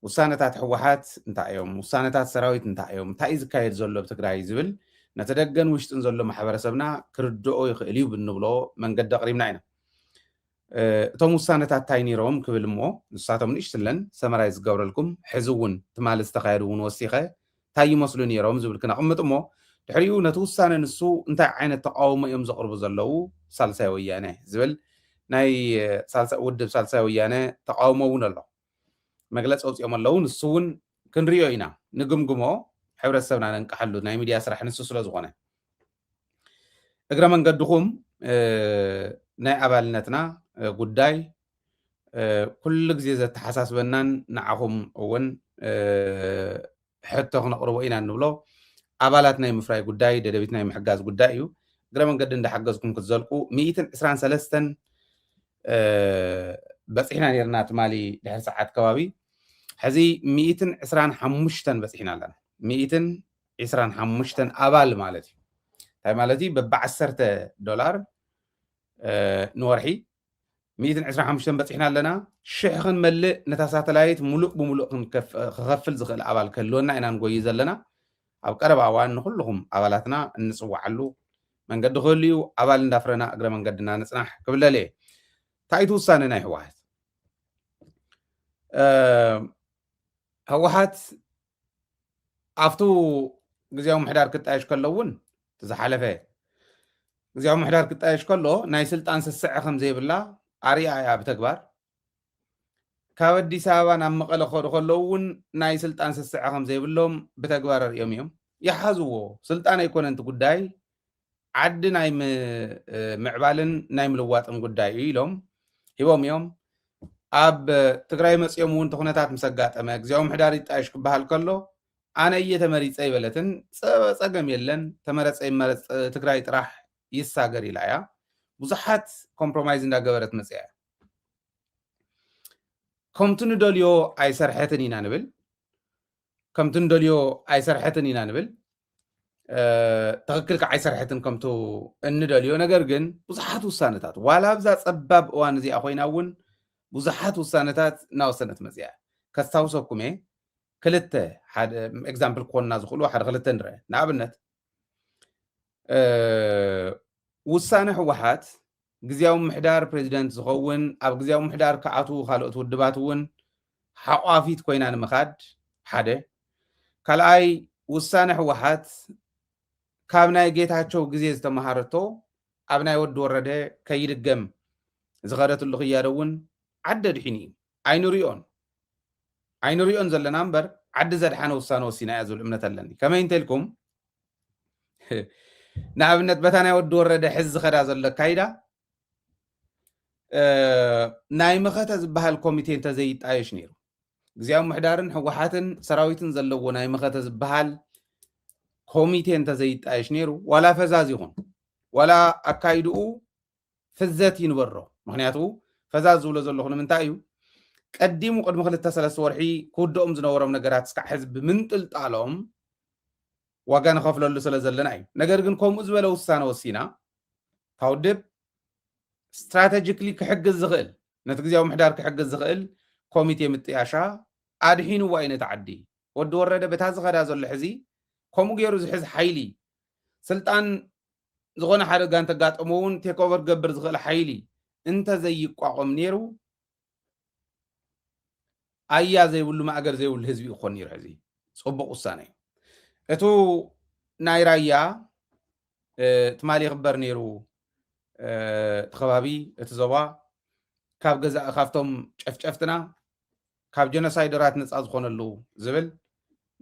ውሳነታት ሕወሓት እንታይ እዮም ውሳነታት ሰራዊት እንታይ እዮም እንታይ ዝካየድ ዘሎ ብትግራይ ዝብል ነተደገን ውሽጥን ዘሎ ማሕበረሰብና ክርድኦ ይኽእል እዩ ብንብሎ መንገዲ ኣቕሪብና ኢና እቶም ውሳነታት እንታይ ነይሮም ክብል እሞ ንሳቶም ንእሽትለን ሰመራይ ዝገብረልኩም ሕዚ እውን ትማሊ ዝተካየዱ እውን ወሲኸ እንታይ ይመስሉ ነይሮም ዝብል ክነቕምጥ እሞ ድሕሪኡ ነቲ ውሳነ ንሱ እንታይ ዓይነት ተቃውሞ እዮም ዘቕርቡ ዘለው ሳልሳይ ወያነ ዝብል ናይ ውድብ ሳልሳይ ወያነ ተቃውሞ እውን ኣሎ መግለፂ ኣውፅኦም ኣለው ንሱ እውን ክንሪኦ ኢና ንግምግሞ ሕብረተሰብና ነንቀሓሉ ናይ ሚድያ ስራሕ ንሱ ስለ ዝኾነ እግረ መንገድኹም ናይ ኣባልነትና ጉዳይ ኩሉ ግዜ ዘተሓሳስበናን ንዓኹም እውን ሕቶ ክነቕርቦ ኢና ንብሎ ኣባላት ናይ ምፍራይ ጉዳይ ደደቢት ናይ ምሕጋዝ ጉዳይ እዩ እግረ መንገዲ እንዳሓገዝኩም ክትዘልቁ 123 በፂሕና ነርና ትማሊ ድሕሪ ሰዓት ከባቢ ሕዚ 125 በፂሕና ኣለና 125 ኣባል ማለት እዩ እንታይ ማለት እዩ በ10 ዶላር ንወርሒ 125 በፂሕና ኣለና ሽሕ ክንመልእ ነታ ሳተላይት ሙሉእ ብሙሉእ ክኸፍል ዝኽእል ኣባል ከልወና ኢና ንጎይ ዘለና ኣብ ቀረባ እዋን ንኩልኩም ኣባላትና እንፅዋዓሉ መንገዲ ክህሉ እዩ ኣባል እንዳፍረና እግረ መንገድና ንፅናሕ ክብለለ ታይቱ ውሳነ ናይ ሕወሓት ሕወሓት ኣብቱ ግዜያዊ ምሕዳር ክጣየሽ ከሎ እውን ዝሓለፈ ግዜያዊ ምሕዳር ክጣየሽ ከሎ ናይ ስልጣን ስስዕ ከም ዘይብላ ኣርኣያ ብተግባር ካብ ኣዲስ ኣበባ ናብ መቐለ ክኸዱ ከለዉ እውን ናይ ስልጣን ስስዕ ከም ዘይብሎም ብተግባር ኣርኦም እዮም ይሓዝዎ ስልጣን ኣይኮነንቲ ጉዳይ ዓዲ ናይ ምዕባልን ናይ ምልዋጥን ጉዳይ እዩ ኢሎም ሂቦም እዮም ኣብ ትግራይ መፅኦም እውን ተኩነታት ምስ ኣጋጠመ ግዜያዊ ምሕዳር ይጣየሽ ክበሃል ከሎ ኣነ እየተመሪፀ ይበለትን ፀገም የለን ተመረፀ ይመረፅ ትግራይ ጥራሕ ይሳገር ኢላ እያ ብዙሓት ኮምፕሮማይዝ እንዳገበረት መፅያ ከምቲ ንደልዮ ኣይሰርሐትን ኢና ንብል ከምቲ ንደልዮ ኣይሰርሐትን ኢና ንብል ትክክል ከዓ ኣይሰርሐትን ከምቱ እንደልዮ ነገር ግን ብዙሓት ውሳነታት ዋላ ኣብዛ ፀባብ እዋን እዚኣ ኮይና እውን ብዙሓት ውሳነታት እናወሰነት መፅያ ከስታውሰኩም እየ ክልተ ሓደ ኤግዛምፕል ክኾንና ዝኽእሉ ሓደ ክልተ ንርአ ንኣብነት ውሳነ ሕወሓት ግዜያዊ ምሕዳር ፕሬዚደንት ዝኸውን ኣብ ግዜያዊ ምሕዳር ከኣቱ ካልኦት ውድባት እውን ሓቋፊት ኮይና ንምኻድ ሓደ ካልኣይ ውሳነ ሕወሓት ካብ ናይ ጌታቸው ግዜ ዝተመሃረቶ ኣብ ናይ ወዲ ወረደ ከይድገም ዝኸደትሉ ክያደ እውን ዓደ ድሒኒ ኣይንሪኦን ዘለና እምበር ዓዲ ዘድሓነ ውሳነ ወሲና እያ ዝብል እምነት ኣለኒ ከመይ እንተልኩም ንኣብነት በታ ናይ ወዲ ወረደ ሕዚ ዝኸዳ ዘሎ ካይዳ ናይ መኸተ ዝበሃል ኮሚቴ እንተዘይጣየሽ ነይሩ ግዜያዊ ምሕዳርን ሕወሓትን ሰራዊትን ዘለዎ ናይ መኸተ ዝበሃል ኮሚቴ እንተዘይጣየሽ ነይሩ ዋላ ፈዛዝ ይኹን ዋላ ኣካይድኡ ፍዘት ይንበሮ ምክንያቱ ፈዛዝ ዝብሎ ዘለኹ ንምንታይ እዩ ቀዲሙ ቅድሚ 2-3 ወርሒ ክውድኦም ዝነበሮም ነገራት እስካዕ ሕዝቢ ምንጥልጣሎም ዋጋ ንኸፍለሉ ስለ ዘለና እዩ ነገር ግን ከምኡ ዝበለ ውሳነ ወሲና ታውድብ ስትራቴጂክሊ ክሕግዝ ዝኽእል ነቲ ግዜያዊ ምሕዳር ክሕግዝ ዝኽእል ኮሚቴ ምጥያሻ ኣድሒንዋ እዩ ነቲ ዓዲ ወዲ ወረደ በታ ዝኸዳ ዘሎ ሕዚ ከምኡ ገይሩ ዝሕዝ ሓይሊ ስልጣን ዝኾነ ሓደጋ እንተጋጠሞ እውን ቴክኦቨር ገብር ዝኽእል ሓይሊ እንተዘይቋቆም ነይሩ ኣያ ዘይብሉ ማእገር ዘይብሉ ህዝቢ ይኾን ነይሩ ሕዚ ፅቡቅ ውሳነ እዩ እቱ ናይ ራያ ትማሊ ይኽበር ነይሩ እቲ ከባቢ እቲ ዞባ ካብ ገዛእ ካብቶም ጨፍጨፍትና ካብ ጀኖሳይደራት ነፃ ዝኾነሉ ዝብል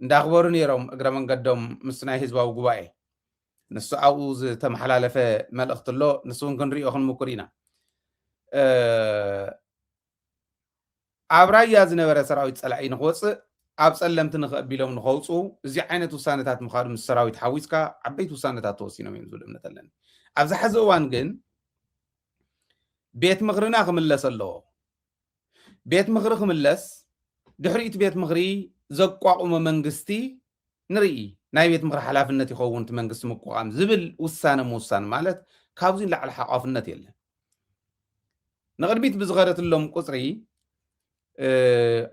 እንዳኽበሩ ነይሮም እግረ መንገዶም ምስ ናይ ህዝባዊ ጉባኤ ንሱ ኣብኡ ዝተመሓላለፈ መልእኽቲ ኣሎ ንሱ እውን ክንሪኦ ክንምኩር ኢና ኣብ ራያ ዝነበረ ሰራዊት ፀላኢ ንክወፅእ ኣብ ፀለምቲ ንኽኣቢሎም ንኸውፁ እዚ ዓይነት ውሳነታት ምኻዱ ምስ ሰራዊት ሓዊስካ ዓበይቲ ውሳነታት ተወሲኖም እዮም ዝብል እምነት ኣለኒ ኣብዚ ሕዚ እዋን ግን ቤት ምኽርና ክምለስ ኣለዎ ቤት ምኽሪ ክምለስ ድሕሪት ቤት ምኽሪ ዘቋቁመ መንግስቲ ንርኢ ናይ ቤት ምኽሪ ሓላፍነት ይኸውን እቲ መንግስቲ ምቋቋም ዝብል ውሳነ ምውሳን ማለት ካብዚ ላዕሊ ሓቋፍነት የለን ንቅድሚት ብዝኸደትሎም ቁፅሪ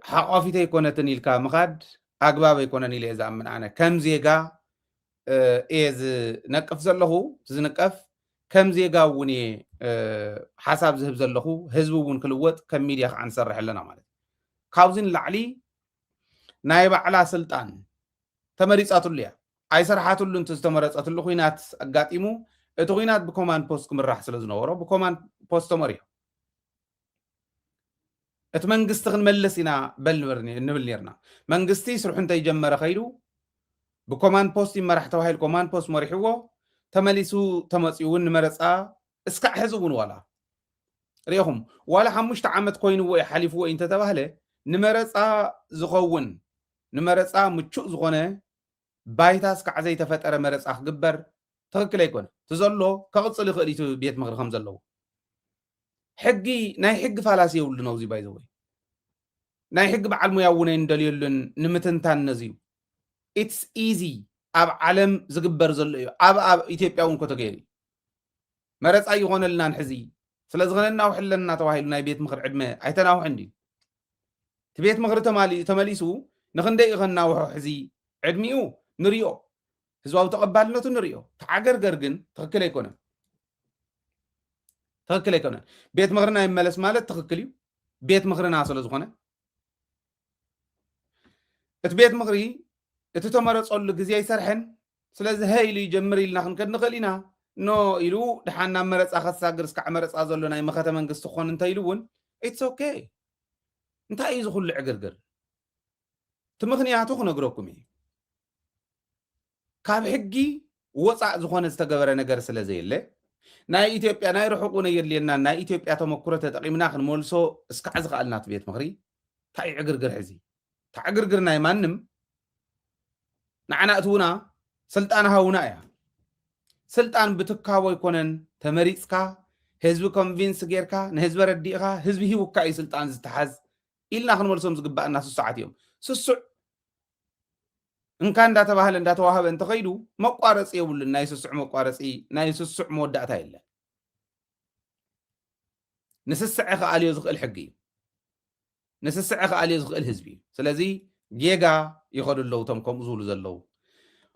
حقافيته يكونتن إلكا مخاد أقباب يكونن إلي إذا من أنا كم زيغا إيز نقف زلهو تزنقف كم زيغا وني حساب زهب زلهو هزبون كلوت كم ميديا عن سرح لنا مالك كاوزين العلي نايب على سلطان تمريصات اللي أي سرحات اللي انت تمريصات اللي خوينات أقاتيمو اتوغينات بكومان بوست كمرح سلزنورو بكومان بوست تمريح ات منغست خنملسينا بلورني نبليرنا منغستي سرح انت يجمر خيرو بكومان بوست مرح توهيل كومان بوست مريحو تمليسو تمصيون مرصا اسكع حزبون ولا ريهم ولا حمشت عامت كوينو يحلفو انت تبهله نمرصا زخون نمرصا مچو زغونه بايتاس كعزي تفطر مرصا خغبر تخكل يكون تزلو كقصل خريتو بيت مغر خم زلو حقي ناي حق فلاسي يولو نوزي بايزوي ناي حق بعلمو ياونين دليلن نمتنتان نزيو it's easy اب عالم زغبر زلو اب ايثيوبياون كوتغيري مرصا يغونلنا نحزي سلازغننا وحلنا تواهيل ناي بيت مغر عدمه ايتناو عندي تبيت مغر تماليسو نخندي غناو حزي عدميو نريو هزواو تقبالنتو نريو تعغرغر جن تخكل يكون بيت مغرنا يملس مالت تخكليو بيت مغرنا سلازغونه ات بيت مغري اتتمرصلو غزي يسرحن سلاز هايلي يجمر لنا خنكد نخلينا نو يلو دحنا مرصا خساغرس كعمرصا زلو ناي مخته منغست خون انت يلون اتس اوكي انت ايز كل عغرغر تمخنياتو خنغركم كاب حقي وصع زخونه استغبره ነገር ስለዘይለ ናይ ኢትዮጵያ ናይ ረحقونه የለና ናይ ኢትዮጵያ ተመክሮ ተጠቂምና ክንመልሶ እስካዕ ዝኻልናት ቤት ምኽሪ ታይ ዕግርግር ሕዚ ታዕግርግር ናይ ማንም ንዓናእቱና ስልጣን ሃውና ያ ስልጣን ብትካቦ ይኮነን ተመሪጽካ ህዝቢ ኮንቪንስ ጌርካ ንህዝቢ ረዲእካ ህዝቢ ሂውካ እዩ ስልጣን ዝተሓዝ ኢልና ክንመልሶም ዝግባእና ሰዓት እዮም ስሱዕ إن كان داتا بحال داتا وهاب أنت خيرو مقارص يقول الناس السع مقارص ناس السع مودعتها إلا نس السع خالي يزق الحقي نس السع خالي يزق الحزبي سلازي جيجا يخرج اللو تمكم زول زلو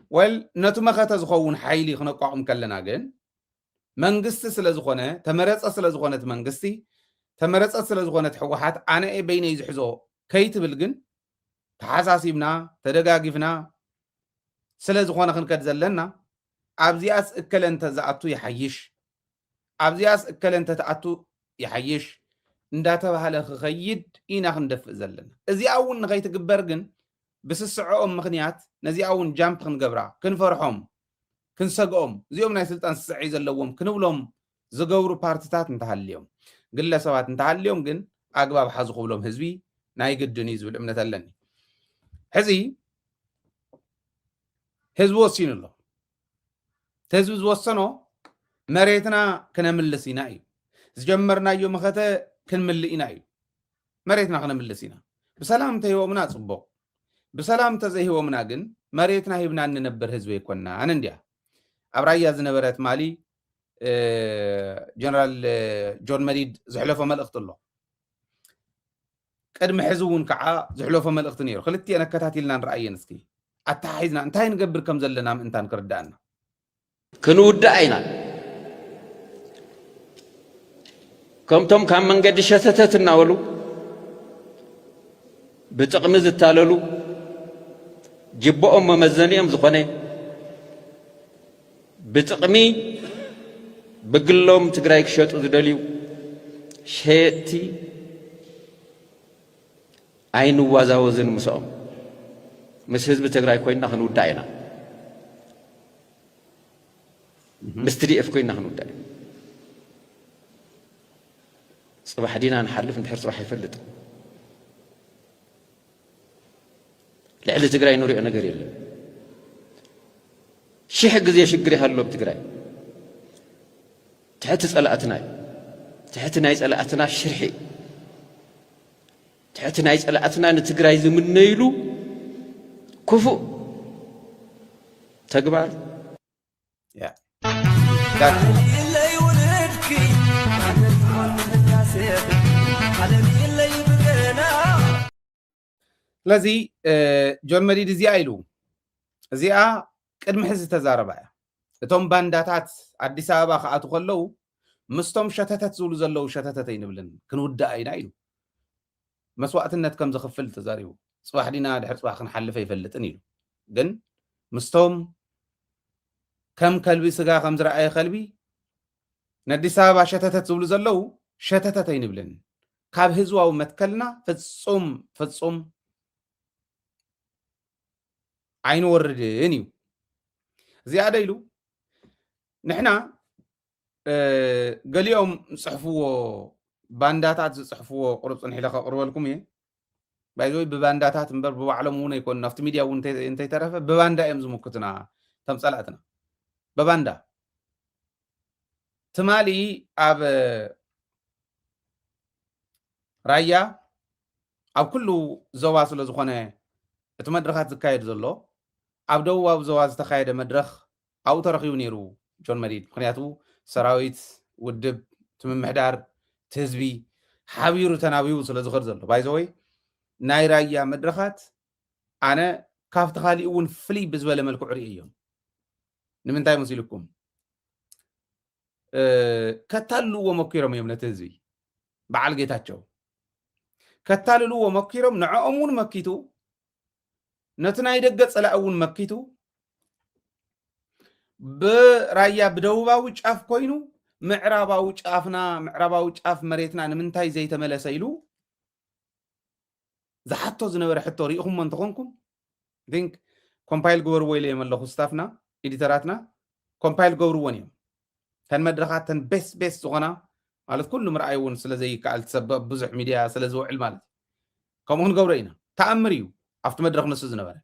وال نتما خات زخون حيلي خنقعهم كلنا جن منجست سلازخونه تمرص سلازخونه منجستي تمرص سلازخونه حوحات أنا إيه بين يزحزو كيت بالجن تحساسيبنا تدغاغفنا سلازخونه خنكد زلنا ابزياس اكلنت زاتو يحيش ابزياس اكلنت تاتو يحيش انداته بحال خيد اينا خندف زلنا ازي اون نغيت غبر جن بسسعوم مخنيات نزي اون جامب خنغبرا كنفرحوم كنسقوم زيوم ناي سلطان سعي زلوم كنبلوم زغورو بارتيتات انتحاليوم ግለሰባት እንተሃልዮም ግን አግባብ ሓዝ ኹብሎም ህዝቢ ናይ ግድን እዩ ዝብል እምነት ኣለኒ ሕዚ ህዝቢ ወሲኑ ኣሎ ህዝቢ ዝወሰኖ መሬትና ክነምልስ ኢና እዩ ዝጀመርናዮ መኸተ ክንምልእ ኢና እዩ መሬትና ክነምልስ ኢና ብሰላም ተሂቦምና ጽቡቕ بسلام تزهيومنا جن مريتنا هيبنا ننبر هزبي كنا أننديا أبرايا زنبرت مالي جنرال جون مريد زحلوفه ملقت الله قد محزون كعا زحلوفه ملقت نيرو خلتي أنا كتاتي لنا رأيي نسكي أتحيزنا انتهي نقبر كم زلنا من انتان كردانا كنود دعينا كم توم كان من قد شتتتنا ولو بتقمز التالولو جبؤهم ممزنيهم زخنه بتقمي بقلهم تقرايك شوت ودليو شيتي عين وازاوزن مسوم مس حزب تقراي كوينا خنو داينا مستري اف كوينا خنو داي صباح دينا نحلف نحر صباح يفلت لعل تقراي نوري أنا قريل شي حق زي شقري هاللو بتقراي تحت سألاتنا تحت نايس سألاتنا شرحي تحت نايس سألاتنا نتقراي زي من نيلو كفو تقبل يا اللي يولدكي على اللي يبغينا لذي جون مديد زي إلو زي قدم حز تزاربا اتم بانداتات عدي سابا خاطو خلو مستم شتتت زولو زلو شتتتين بلن كنودا اينا إلو مسوأتنت كم زخفل تزاريو صباح دينا دحر صباح نحلف يفلتن إلو جن مستم كم كلبي سقا خمز رأي قلبي ندي سابا شتتت زولو زلو شتتتين بلن كاب هزوا ومتكلنا فتصوم عين وردنيو زيادة إلو نحنا قال يوم صحفوه بانداتات صحفوه قرب صنحي لك قرب لكم إيه بايزوي ببانداتات مبر بوعلمونا يكون نفط ميديا وانت تعرف بباندا يمز مكتنا تمثالاتنا بباندا تمالي أب رايا أب كله زواز ولا زخانة تمدرخات زكايد زلو أب دو أب زواز تخايد مدرخ أو ترخيو نيرو جون مريد خنياتو سراويت ودب تمم محدار تهزبي حبيرو تناويو سلا زخر زلو بايزوي ناي رايا مدرخات أنا كافت خالي اون فلي بزبالة ملكو عريئيهم نمنتاي مسيلكم كتالو ومكيرم يوم نتهزبي بعال جيتاتشو كتالو ومكيرم نعأمون مكيتو نتناي دقت سلا اون مكيتو برايا بدوباو ጫፍ ኮይኑ ምዕራባው ጫፍ መሬትና ንምንታይ ዘይተመለሰ ኢሉ ዝሓቶ ዝነበረ ሕቶ ሪኢኹም እንትኾንኩም ቲንክ ኮምፓይል ገበርዎ ኢለ የመለኹ ስታፍና ኤዲተራትና ኮምፓይል ገበርዎን እዮም ተን መድረኻት ተን ቤስ ዝኾና ማለት ኩሉ ምርኣይ እውን ስለዘይከኣል ትሰበብ ብዙሕ ሚድያ ስለዝውዕል ማለት ከምኡ ክንገብሮ ኢና ተኣምር እዩ ኣብቲ መድረኽ ንሱ ዝነበረ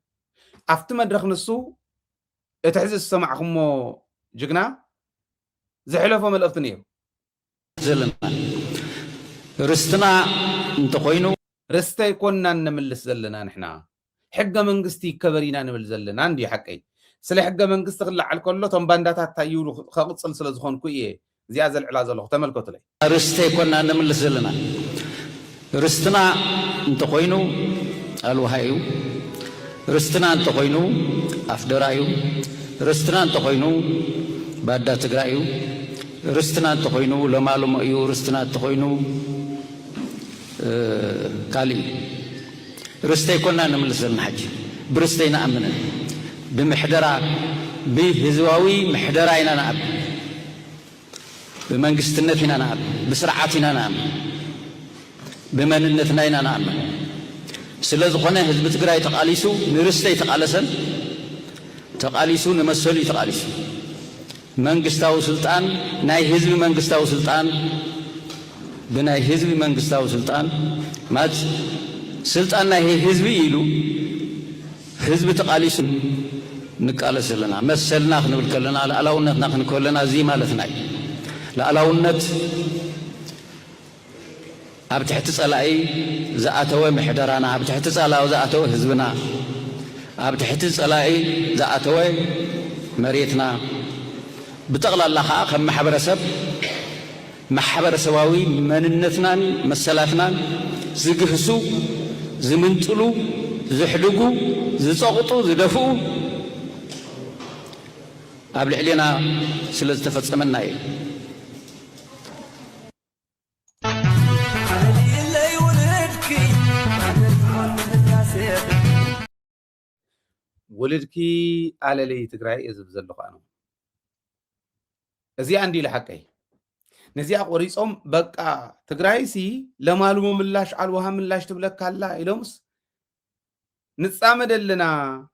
ኣብቲ መድረኽ ንሱ اتحزز سمعكمو جقنا زحلفو ملقت نيرو زلنا رستنا انت خوينو رستي كنا نملس زلنا نحنا حقا منقستي كبرينا نمل زلنا عندي حقي سلي حقا منقست غلع على كله تم بانداتات تايولو خاقط سلسله زخون كويه زيازل العلاز الله تملكت لي رستي كنا نملس زلنا رستنا انت خوينو الوهايو رستنا انت خوينو أفدرايو رستنا انت خوينو بادا تقرايو رستنا انت خوينو لمالو مأيو رستنا انت خوينو كالي رستي كنا نملس الحج برستينا أمنا بمحدرة بهزواوي محدرة نعم بمنقستنتنا نعم بسرعاتنا نعم بمننتنا نعم سلازو خنا حزب تግራይ ተቃሊሱ ንርስተይ ተቃለሰን ተቃሊሱ ንመሰሉ ተቃሊሱ መንግስታዊ ስልጣን ናይ ህዝቢ መንግስታዊ ስልጣን ብናይ ህዝቢ መንግስታዊ ስልጣን ማት ስልጣን ናይ ህዝቢ ኢሉ ህዝቢ ተቃሊሱ ንቃለሰለና መሰልና ክንብል ከለና ለአላውነትና ክንከለና እዚ ማለትና ለአላውነት ኣብ ትሕቲ ጸላኢ ዝኣተወ ምሕደራና ኣብ ትሕቲ ጸላኢ ዝኣተወ ህዝብና ኣብ ትሕቲ ጸላኢ ዝኣተወ መሬትና ብጠቕላላ ከዓ ከም ማሕበረሰባዊ መንነትናን መሰላትናን ዝግህሱ ዝምንጥሉ ዝሕድጉ ዝጸቕጡ ዝደፍኡ ኣብ ልዕሊና ስለ ዝተፈጸመና እዩ ولدكي على لي تقرأي إذا بزلق أنا زي عندي لحقي نزي أقوريسهم بقى تقرأي سي لما لو ملاش على وهم ملاش تبلك كلا إلومس نتسامد لنا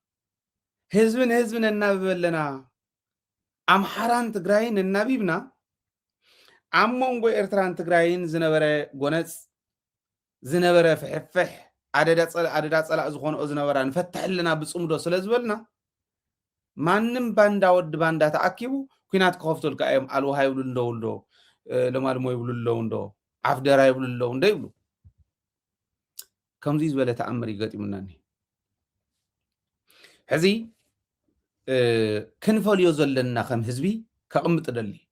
هزبن النبي لنا أم حران تقرأين النبي بنا أمون بو إرتران تقرأين زنبرة قنص زنبرة فحفح عددات صلاة زخون أزنا وران فتح لنا بصمدو سلازبلنا مانم باندا ود باندا تأكيبو كينات كوفتو الكايم ألو هاي ولو لما المو يقولوا عفدرا يقولوا يقولوا كم زيز ولا تأمري قاتي مناني هذي كنفال يوزل لنا خم حزبي كأمت دلي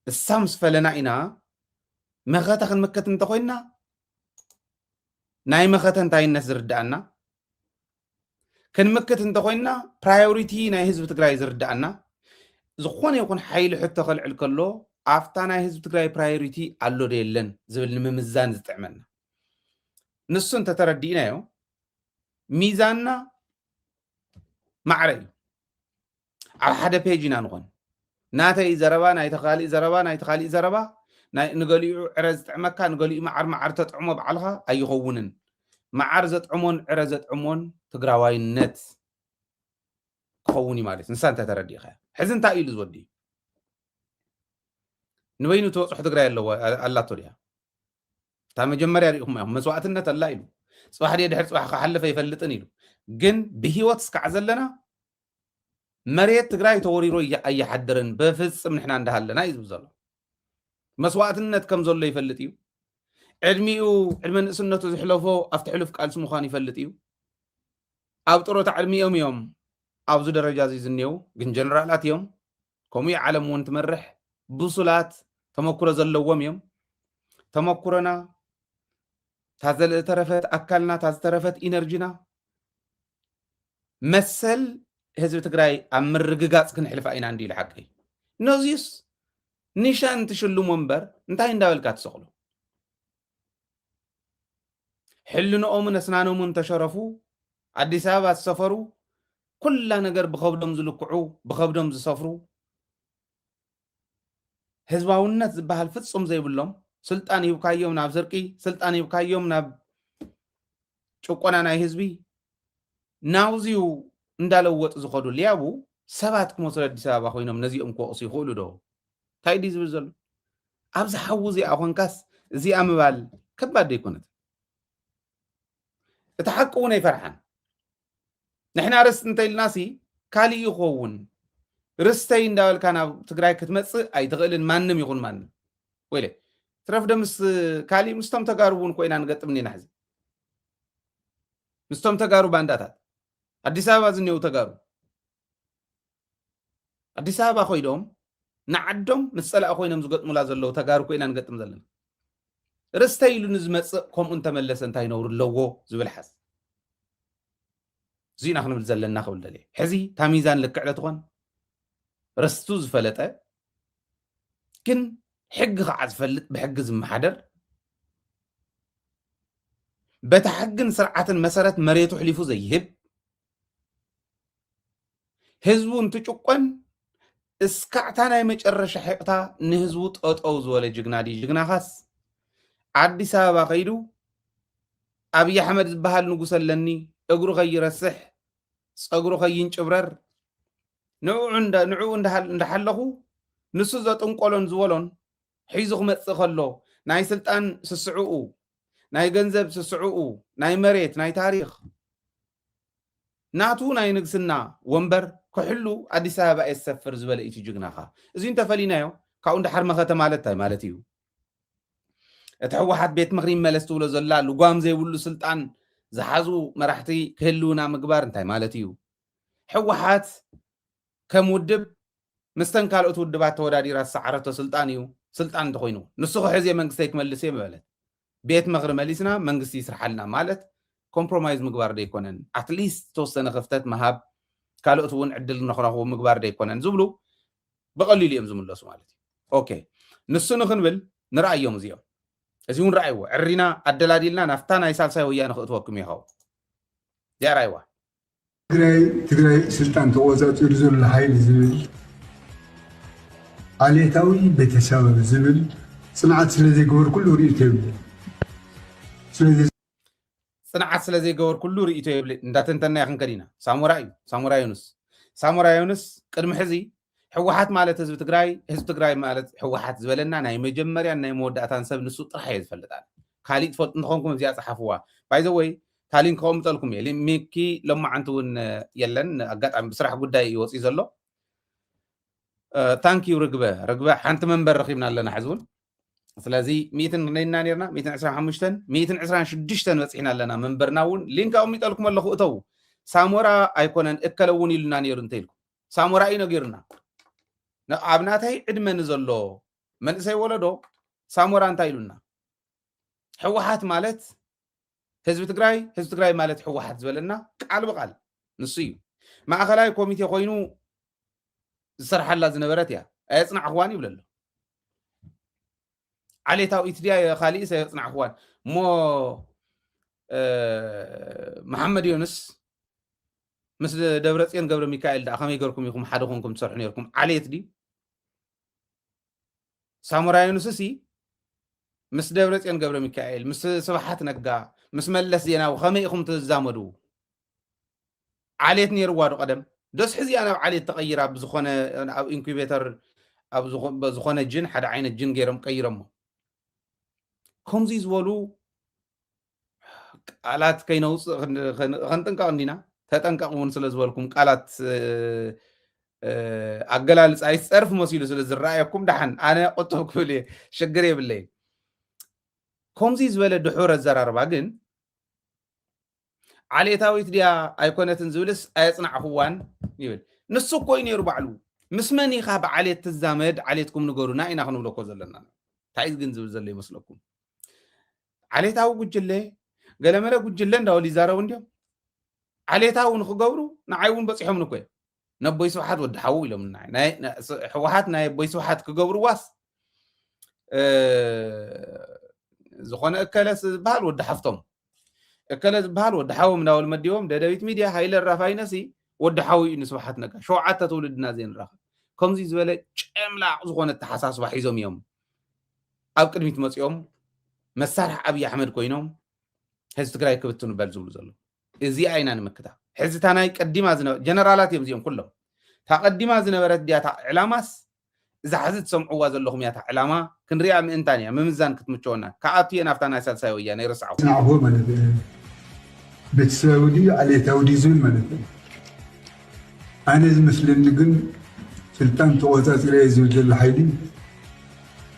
السامس فلنا إنا مغاتا خن مكة تنتقوينا ناي مخاتن تاي الناس ردعنا ክንምክት እንተኮይና ፕራዮሪቲ ናይ ህዝቢ ትግራይ ዝርዳእና ዝኾነ ይኹን ሓይሊ ሕቶ ከልዕል ከሎ ኣፍታ ናይ ህዝቢ ትግራይ ፕራዮሪቲ ኣሎ ዶ የለን ዝብል ንምምዛን ዝጥዕመና ንሱ እንተተረዲእናዮ ሚዛንና ማዕረ እዩ ኣብ ሓደ ፔጅ ኢና ንኾን ናተይ ዘረባ ናይ ተኻሊእ ዘረባ ናይ ተኻሊእ ዘረባ ንገሊኡ ዕረ ዝጥዕመካ ንገሊኡ መዓር ተጥዕሞ በዓልኻ ኣይኸውንን መዓር ዘጥዕሞን ዕረ ዘጥዕሞን ትግራዋይነት ክኸውን እዩ ማለት ንሳ እንተተረዲእኻ ሕዚ እንታይ ኢሉ ዝወዲ ንበይኑ ተወፅሑ ትግራይ ኣላቶ ድያ እታ መጀመርያ ሪኢኹም ኢኹም መስዋዕትነት ኣላ ኢሉ ፅባሕ ድየ ድሕሪ ፅባሕ ክሓልፈ ይፈልጥን ኢሉ ግን ብሂወት እስካዕ ዘለና መሬት ትግራይ ተወሪሮ ኣየሓድርን በፍፅም ንሕና እንዳሃለና እዩ ዝብል ዘሎ መስዋዕትነት ከም ዘሎ ይፈልጥ እዩ ዕድመ ንእስነቱ ዝሕለፎ ኣብቲ ሕሉፍ ቃልሲ ምዃኑ ይፈልጥ እዩ ኣብ ጥሮታ ዕድሚኦም እዮም ኣብዚ ደረጃ እዚ ዝኔው ግን ጀነራላት እዮም ከምኡ ዓለም እውን ትመርሕ ብሱላት ተመኩሮ ዘለዎም እዮም ተመኩሮና ታዘተረፈት ኣካልና ታዝተረፈት ኢነርጂና መሰል ህዝቢ ትግራይ ኣብ ምርግጋፅ ክንሕልፋ ኢና እንዲሉ ሓቂ ነዚስ ኒሻን ትሽልሞ እምበር እንታይ እንዳበልካ ትሰቕሉ ሕልንኦምን ኣስናኖምን ተሸረፉ ኣዲስ ኣበባ ዝሰፈሩ ኩላ ነገር ብከብዶም ዝልክዑ ብከብዶም ዝሰፍሩ ህዝባውነት ዝበሃል ፍጹም ዘይብሎም ስልጣን ይብካዮም ናብ ስርቂ ስልጣን ይብካዮም ናብ ጭቆና ናይ ህዝቢ ናውዚኡ እንዳለወጡ ዝኸዱ ልያቡ ሰባት ክመሰሉ ኣዲስ ኣበባ ኮይኖም ነዚኦም ክወቕሱ ይኽእሉ ዶ እንታይ ድዩ ዝብል ዘሎ ኣብዚ ሓዊ እዚኣ ኮንካስ እዚኣ ምባል ከባድ ዶ ይኮነት እቲ ሓቂ እውን ኣይፈርሓን ንሕና ርስቲ እንተኢልናሲ ካሊእ ይኸውን ርስተይ እንዳበልካ ናብ ትግራይ ክትመፅእ ኣይትኽእልን ማንም ይኹን ማንም ወይለ ትረፍደ ምስ ካሊእ ምስቶም ተጋሩ እውን ኮይና ንገጥም ኒና ሕዚ ምስቶም ተጋሩ ባንዳታት ኣዲስ ኣበባ ዝኔው ተጋሩ ኣዲስ ኣበባ ኮይዶም ንዓዶም ምስ ፀላእ ኮይኖም ዝገጥሙላ ዘለው ተጋሩ ኮይና ንገጥም ዘለና ርስተይ ኢሉ ንዝመፅእ ከምኡ እንተመለሰ እንታይ ይነብሩ ኣለዎ ዝብል ሓስ እዚና ክንብል ዘለና ክብል ደልየ ሕዚ እታ ሚዛን ልክዕ ዶ ትኾን ርስቱ ዝፈለጠ ግን ሕጊ ከዓ ዝፈልጥ ብሕጊ ዝመሓደር በታ ሕግን ስርዓትን መሰረት መሬቱ ሕሊፉ ዘይህብ ህዝቡ እንትጭቆን እስካዕታ ናይ መጨረሻ ሕቅታ ንህዝቡ ጠጠው ዝበለ ጅግና ዲ ጅግናኻስ ኣዲስ ኣበባ ከይዱ ኣብይ ኣሕመድ ዝበሃል ንጉስ ኣለኒ እግሩ ከይረስሕ ፀጉሩ ከይንጭብረር ንዕኡ እንዳሓለኹ ንሱ ዘጥንቆሎን ዝበሎን ሒዙ ክመፅእ ከሎ ናይ ስልጣን ስስዑኡ ናይ ገንዘብ ስስዑኡ ናይ መሬት ናይ ታሪክ ናቱ ናይ ንግስና ወንበር ክሕሉ ኣዲስ ኣበባ የሰፍር ዝበለ እቲ ጅግናኻ እዚ እንተፈሊናዮ ካብኡ እንዳሓር መኸተ ማለት እንታይ ማለት እዩ እቲ ሕወሓት ቤት ምክሪ መለስ ትብሎ ዘላ ልጓም ዘይብሉ ስልጣን ዝሓዙ መራሕቲ ክህልውና ምግባር እንታይ ማለት እዩ ሕወሓት ከም ውድብ ምስተን ካልኦት ውድባት ተወዳዲራ ዝሰዓረቶ ስልጣን እዩ ስልጣን እንተኮይኑ ንሱ ክሕዝ መንግስተይ ክመልስ እየ ማለት ቤት ምክሪ መሊስና መንግስቲ ይስርሓልና ማለት ኮምፕሮማይዝ ምግባር ዶ ይኮነን ኣትሊስት ተወሰነ ክፍተት መሃብ ካልኦት እውን ዕድል ንኽረኽቡ ምግባር ዶ ይኮነን ዝብሉ ብቐሊሉ እዮም ዝምለሱ ማለት እዩ ኦኬ ንሱ ንክንብል ንርኣዮም እዚኦም እዚ እውን ረኣይዎ ዕሪና ኣደላዲልና ናፍታ ናይ ሳልሳይ ወያነ ክእትወክም ይኸው እዚኣ ራእይዋ ትግራይ ስልጣን ተቆፃፂሩ ዘሎ ሓይሊ ዝብል ዓሌታዊ ቤተሰብ ዝብል ፅንዓት ስለዘይገበር ኩሉ ርእይቶ የብሉ ፅንዓት ስለዘይገበር ኩሉ ርእይቶ የብሉ እንዳተንተና ክንከድ ኢና ሳሞራ ዮኑስ ቅድሚ ሕዚ ሕወሓት ማለት ህዝቢ ትግራይ ማለት ሕወሓት ዝበለና ናይ መጀመርያን ናይ መወዳእታን ሰብ ንሱ ጥራሕ እየ ዝፈልጣል ካሊእ ትፈልጡ እንትኾንኩም እዚኣ ፀሓፍዋ ባይዘወይ ካሊን ከቕምጠልኩም እየ ሚኪ ሎማዓንቲ እውን የለን ኣጋጣሚ ብስራሕ ጉዳይ ይወፅእ ዘሎ ታንኪዩ ርግበ ሓንቲ መንበር ረኺብና ኣለና ሕዚ እውን ስለዚ 100 ነይና ነርና 125 126 በፂሕና ኣለና መንበርና እውን ሊንክ ኣቕሚጠልኩም ኣለኹ እተው ሳሞራ ኣይኮነን እከለውን ኢሉና ነይሩ እንተይልኩም ሳሞራ እዩ ነጊርና ኣብ ናተይ ዕድመ ንዘሎ መንእሰይ ወለዶ ሳሞራ እንታይ ኢሉና ሕወሓት ማለት ህዝቢ ትግራይ ማለት ሕወሓት ዝበለና ቃል ብቃል نسيو ما أخلاي كوميتي خوينو الصراحة لازم نبرت يا أصنع أخواني ولا لا علي تاو إتديا خالي سيصنع أخوان مو محمد يونس مثل دبرتين قبل ميكائيل دا خمي يقولكم يكم حدكم تصرحون يركم علي تدي ساموراي يونسسي مس دبرتين قبل ميكائيل مس سبحات نقا مس ملس زينا وخمي يكم تزامدو عليت نير وادو قدم دس حزي انا علي تغير بزخونه اب انكوبيتر اب بزخونه جن حدا عين الجن غيرم قيرم كومزي زولو قالات كينوس خنطنقا عندنا تطنققون ስለዝበልኩም ቃላት አገላልጽ አይጽርፍ መስሉ ስለዝራአየኩም ደሐን አነ ቆጥብ ኩል ሽግር የብለይ ኮምዚ ዝበለ ድሑረ ዘራርባ ግን ዓሌታዊት ዲያ ኣይኮነትን ዝብልስ ኣይጽናዕኹዋን ይብል ንሱ ኮይኑ ይሩ ባዕሉ ምስ መን ኢኻ ብዓሌት ትዛመድ ዓሌትኩም ንገሩና ኢና ክንብለኮ ዘለና እንታይ ግን ዝብል ዘሎ ይመስለኩም ዓሌታዊ ጉጅለ ገለመለ ጉጅለ እንዳው ሊዛረው እንዲም ዓሌታው ንኽገብሩ ንዓይውን በፂሖም ንኮ ነቦይ ስብሓት ወድሓው ኢሎም ናይ ሕወሓት ናይ ቦይ ስብሓት ክገብሩ ዋስ ዝኾነ እከለስ ዝበሃል ወድሓፍቶም እከለ ዝበሃል ወድሓዎም እንዳወል መዲቦም ደደቢት ሚድያ ሃይለ ራፋይነሲ ወድሓው እዩ ንስብሓት ነጋ ሸውዓተ ትውልድና ዘይንራኸብ ከምዚ ዝበለ ጨምላቕ ዝኾነ ተሓሳስባ ሒዞም እዮም ኣብ ቅድሚት መፂኦም መሳርሒ ኣብዪ ኣሕመድ ኮይኖም ህዝቢ ትግራይ ክብትኑ በል ዝብሉ ዘሎ እዚ አይና ንምክታ ሕዝታ ናይ ቀዲማ ዝነበረ ጀነራላት እዮም እዚኦም ኩሎም ታ ቀዲማ ዝነበረት ዲያታ ዕላማስ እዛ ሕዚ ትሰምዕዋ ዘለኹም እያ ታ ዕላማ ክንሪኣ ምእንታን እያ ምምዛን ክትምቸወና ከኣቱ እየ ናብታ ናይ ሳልሳይ ወያነ ይርስዓው ጽናዕዎ ማለት ቤተሰብ ዲ ዓሌታዊ ዲ ዝብል ማለት ኣነ ዝመስለኒ ግን ስልጣን ተቆፃፅረ ዝብል ዘሎ ሓይሊ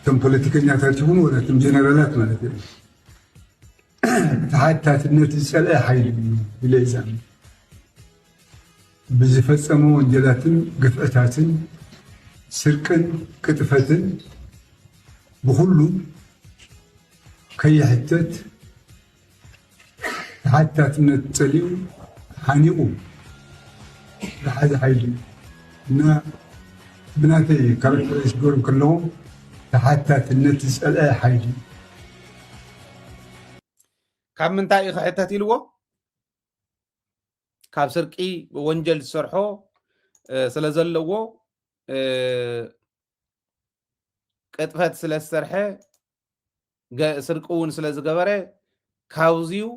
እቶም ፖለቲከኛታት ይኹኑ ወላ እቶም ጀነራላት ማለት እዩ ተሓታትነት ዝፀልአ ሓይሊ ኢለ ይዛም ብዝፈፀሙ ወንጀላትን ግፍዕታትን ስርቅን ቅጥፈትን ብኩሉ ከይሕተት ተሓታትነት ፀሊኡ ሓኒቑ ዝሓዘ ሓይሊ እና ብናተይ ካራክተራይዝ ክገብሩ ከለዎ ተሓታትነት ዝፀልአ ሓይሊ ካብ ምንታይ ክሕተት ኢልዎ ካብ ስርቂ ወንጀል ዝሰርሖ ስለ ዘለዎ ቅጥፈት ስለ ዝሰርሐ ስርቂ እውን ስለ ዝገበረ ካብዚኡ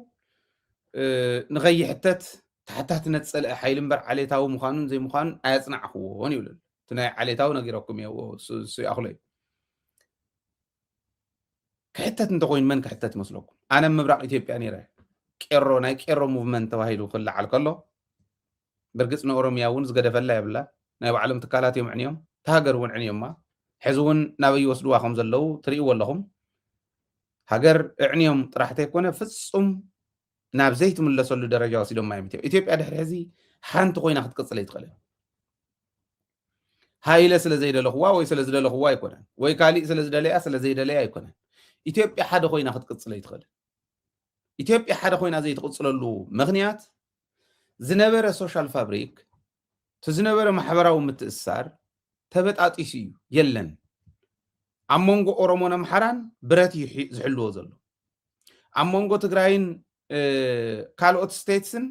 ንኸይሕተት ተሓታትነት ዝፀልአ ሓይሊ እምበር ዓሌታዊ ምዃኑን ዘይምዃኑን ኣየፅናዕኽዎን ይብሉ እቲ ናይ ዓሌታዊ ነጊረኩም እየ ኣኽሎ እዩ كحتت انت قوين من كحتت مسلوكم انا مبرق اثيوبيا نيره قيرو ناي قيرو موفمنت تباهيلو كل على كله برقصنا اوروميا ون زغده فلا يبلا ناي بعلم تكالات يوم عنيهم تهاجر ون عنيهم ما حزون نابي يوسدوا خم زلو تريو ولهم هاجر عنيهم طرحته يكون فصم ناب زيت ملسلو درجه وسيدو ما يمتي اثيوبيا دحر هذه حانت قوينا خدقصل يتقل هايله سلا زيد له هو وي سلا زيد له هو يكون وي كالي سلا زيد له سلا زيد له يكون ኢትዮጵያ ሓደ ኮይና ክትቅጽለ ይትኽእል ኢትዮጵያ ሓደ ኮይና ዘይትቅጽለሉ ምኽንያት ዝነበረ ሶሻል ፋብሪክ ዝነበረ ማሕበራዊ ምትእስሳር ተበጣጢሱ እዩ የለን ኣብ መንጎ ኦሮሞን ኣምሓራን ብረት ዝሕልዎ ዘሎ ኣብ መንጎ ትግራይን ካልኦት ስቴትስን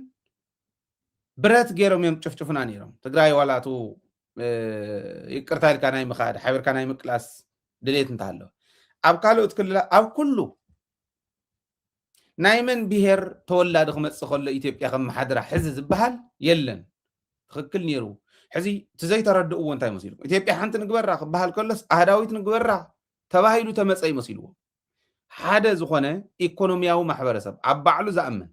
ብረት ገይሮም እዮም ጭፍጭፍና ነይሮም ትግራይ ዋላቱ ይቅርታ ኢልካ ናይ ምኻድ ሓቢርካ ናይ ምቅላስ ድሌት እንተሃለወ ኣብ ካልኦት ክልል ኣብ ኩሉ ናይ መን ብሄር ተወላዲ ክመፅእ ከሎ ኢትዮጵያ ከም ማሕደራ ሕዚ ዝበሃል የለን ትክክል ነይሩ ሕዚ ትዘይተረድእዎ እንታይ መሲሉ ኢትዮጵያ ሓንቲ ንግበራ ክበሃል ከሎስ ኣህዳዊት ንግበራ ተባሂሉ ተመፀ ይመሲልዎ ሓደ ዝኾነ ኢኮኖሚያዊ ማሕበረሰብ ኣብ ባዕሉ ዝኣምን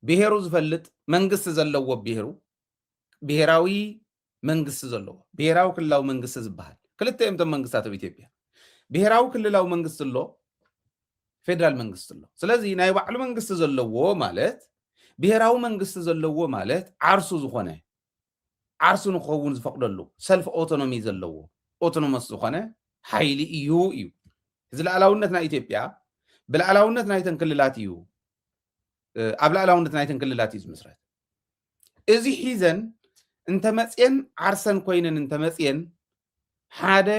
ብሄሩ ዝፈልጥ መንግስቲ ዘለዎ ብሄሩ ብሄራዊ መንግስቲ ዘለዎ ብሄራዊ ክልላዊ መንግስቲ ዝበሃል ክልተ እዮም መንግስታት ኢትዮጵያ ብሄራዊ ክልላዊ መንግስቲ ኣሎ ፌደራል መንግስቲ ኣሎ ስለዚ ናይ ባዕሉ መንግስቲ ዘለዎ ማለት ብሄራዊ መንግስቲ ዘለዎ ማለት ዓርሱ ዝኾነ ዓርሱ ንኽኸውን ዝፈቅደሉ ሰልፍ ኦቶኖሚ ዘለዎ ኦቶኖመስ ዝኾነ ሓይሊ እዩ እዩ እዚ ልዕላውነት ናይ ኢትዮጵያ ብልዕላውነት ናይተን ክልላት እዩ ኣብ ላዕላውነት ናይተን ክልላት እዩ ዝምስረት እዚ ሒዘን እንተመፅን ዓርሰን ኮይነን እንተመፅን ሓደ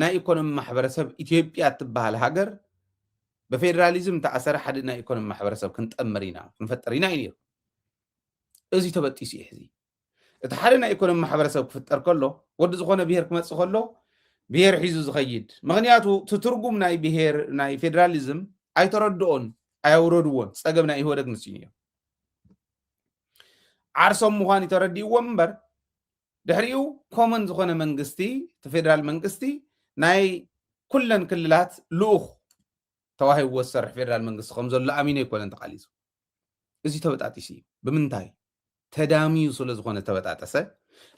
ናይ ኢኮኖሚ ማሕበረሰብ ኢትዮጵያ እትበሃል ሃገር በፌደራሊዝም ተኣሰረ ሓደ ናይ ኢኮኖሚ ማሕበረሰብ ክንጠምር ኢና ክንፈጥር ኢና እዩ ነይሩ እዚ ተበጢሱ እዩ ሕዚ እቲ ሓደ ናይ ኢኮኖሚ ማሕበረሰብ ክፍጠር ከሎ ወዲ ዝኾነ ብሄር ክመፅእ ከሎ ብሄር ሒዙ ዝኸይድ ምክንያቱ ትትርጉም ናይ ብሄር ናይ ፌደራሊዝም ኣይተረድኦን ኣያውረድዎን ፀገም ናይ ኢህወደግ ንስዩ እዮም ዓርሶም ምዃን ይተረዲእዎም እምበር ድሕሪኡ ኮመን ዝኾነ መንግስቲ ፌደራል መንግስቲ ናይ ኩለን ክልላት ልኡኽ ተዋሂብዎ ዝሰርሕ ፌደራል መንግስቲ ከም ዘሎ ኣሚነ ይኮነን ተቃሊሱ እዚ ተበጣጢሱ እዩ ብምንታይ ተዳሚዩ ስለ ዝኾነ ተበጣጠሰ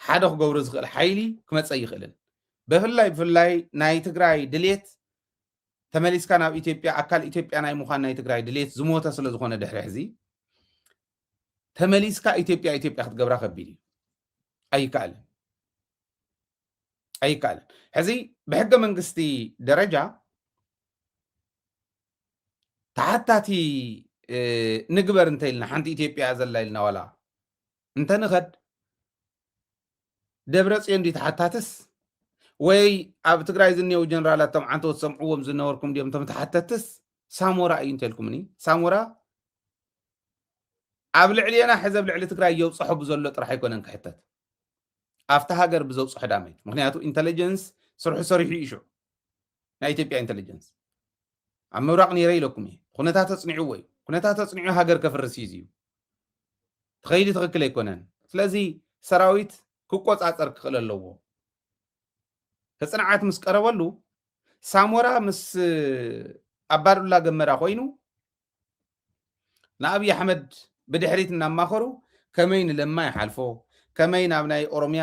ሓደ ክገብሮ ዝኽእል ሓይሊ ክመፀ ይኽእልን ብፍላይ ናይ ትግራይ ድሌት ተመሊስካ ናብ ኢትዮጵያ ኣካል ኢትዮጵያ ናይ ምዃን ናይ ትግራይ ድሌት ዝሞተ ስለ ዝኾነ ድሕሪ ሕዚ ተመሊስካ ኢትዮጵያ ክትገብራ ከቢድ እዩ ኣይከኣልን ሕዚ ብሕገ መንግስቲ ደረጃ ተሓታቲ ንግበር እንተኢልና ሓንቲ ኢትዮጵያ ዘላ ኢልና ዋላ እንተንኸድ ደብረፅዮን ዲ ተሓታትስ ወይ ኣብ ትግራይ ዝኔው ጀነራላት ቶም ዓንተ ትሰምዕዎም ዝነበርኩም ዲኦም ቶም ተሓተትስ ሳሞራ እዩ እንተልኩምኒ ሳሞራ ኣብ ልዕሊና ሕዚ ኣብ ልዕሊ ትግራይ የውፅሖ ብዘሎ ጥራሕ ኣይኮነን ክሕተት ኣብቲ ሃገር ብዘውፅሖ ዳመይት ምክንያቱ ኢንተለጀንስ ስርሑ ሰሪሑ እዩ ሽዑ ናይ ኢትዮጵያ ኢንተለጀንስ ኣብ ምብራቅ ነይረ ኢለኩም እየ ኩነታት ተፅኒዑዎ እዩ ኩነታት ተፅኒዑ ሃገር ከፍርስ እዩ ትኸይዲ ትኽክል ኣይኮነን ስለዚ ሰራዊት ክቆፃፀር ክኽእል ኣለዎ ህፅንዓት ምስ ቀረበሉ ሳሞራ ምስ ኣባዱላ ገመዳ ኮይኑ ንኣብይ ኣሕመድ ብድሕሪት እናማኸሩ ከመይ ንለማ ይሓልፎ ከመይ ናብ ናይ ኦሮሚያ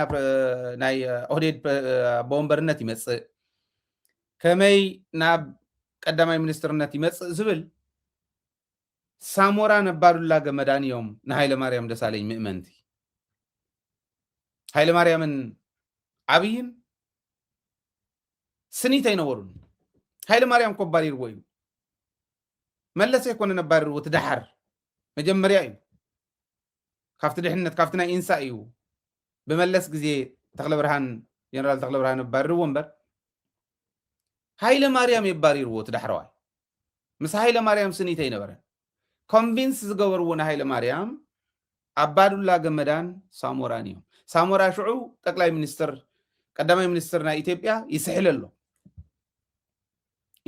ናይ ኦህዴድ ቦምበርነት ይመፅእ ከመይ ናብ ቀዳማይ ሚኒስትርነት ይመፅእ ዝብል ሳሞራ ነባዱላ ገመዳን እዮም ንሃይለ ማርያም ደሳለኝ ምእመንቲ ሃይለ ማርያምን ዓብይን ስኒት ኣይነበሩን ሃይለ ማርያም እኮ ኣባሪርዎ እዩ መለስ ኣይኮነ ነባሪርዎ ትዳሓር መጀመርያ እዩ ካብቲ ድሕነት ካብቲ ናይ ኢንሳ እዩ ብመለስ ግዜ ተክለ ብርሃን ጀነራል ተክለ ብርሃን ኣባሪርዎ እምበር ሃይለ ማርያም የባሪርዎ ትዳሕረዋይ ምስ ሃይለ ማርያም ስኒት ኣይነበረን ኮንቪንስ ዝገበርዎ ንሃይለ ማርያም ኣባዱላ ገመዳን ሳሞራን እዮም ሳሞራ ሽዑ ጠቅላይ ሚኒስትር ቀዳማይ ሚኒስትር ናይ ኢትዮጵያ ይስሕል ኣሎ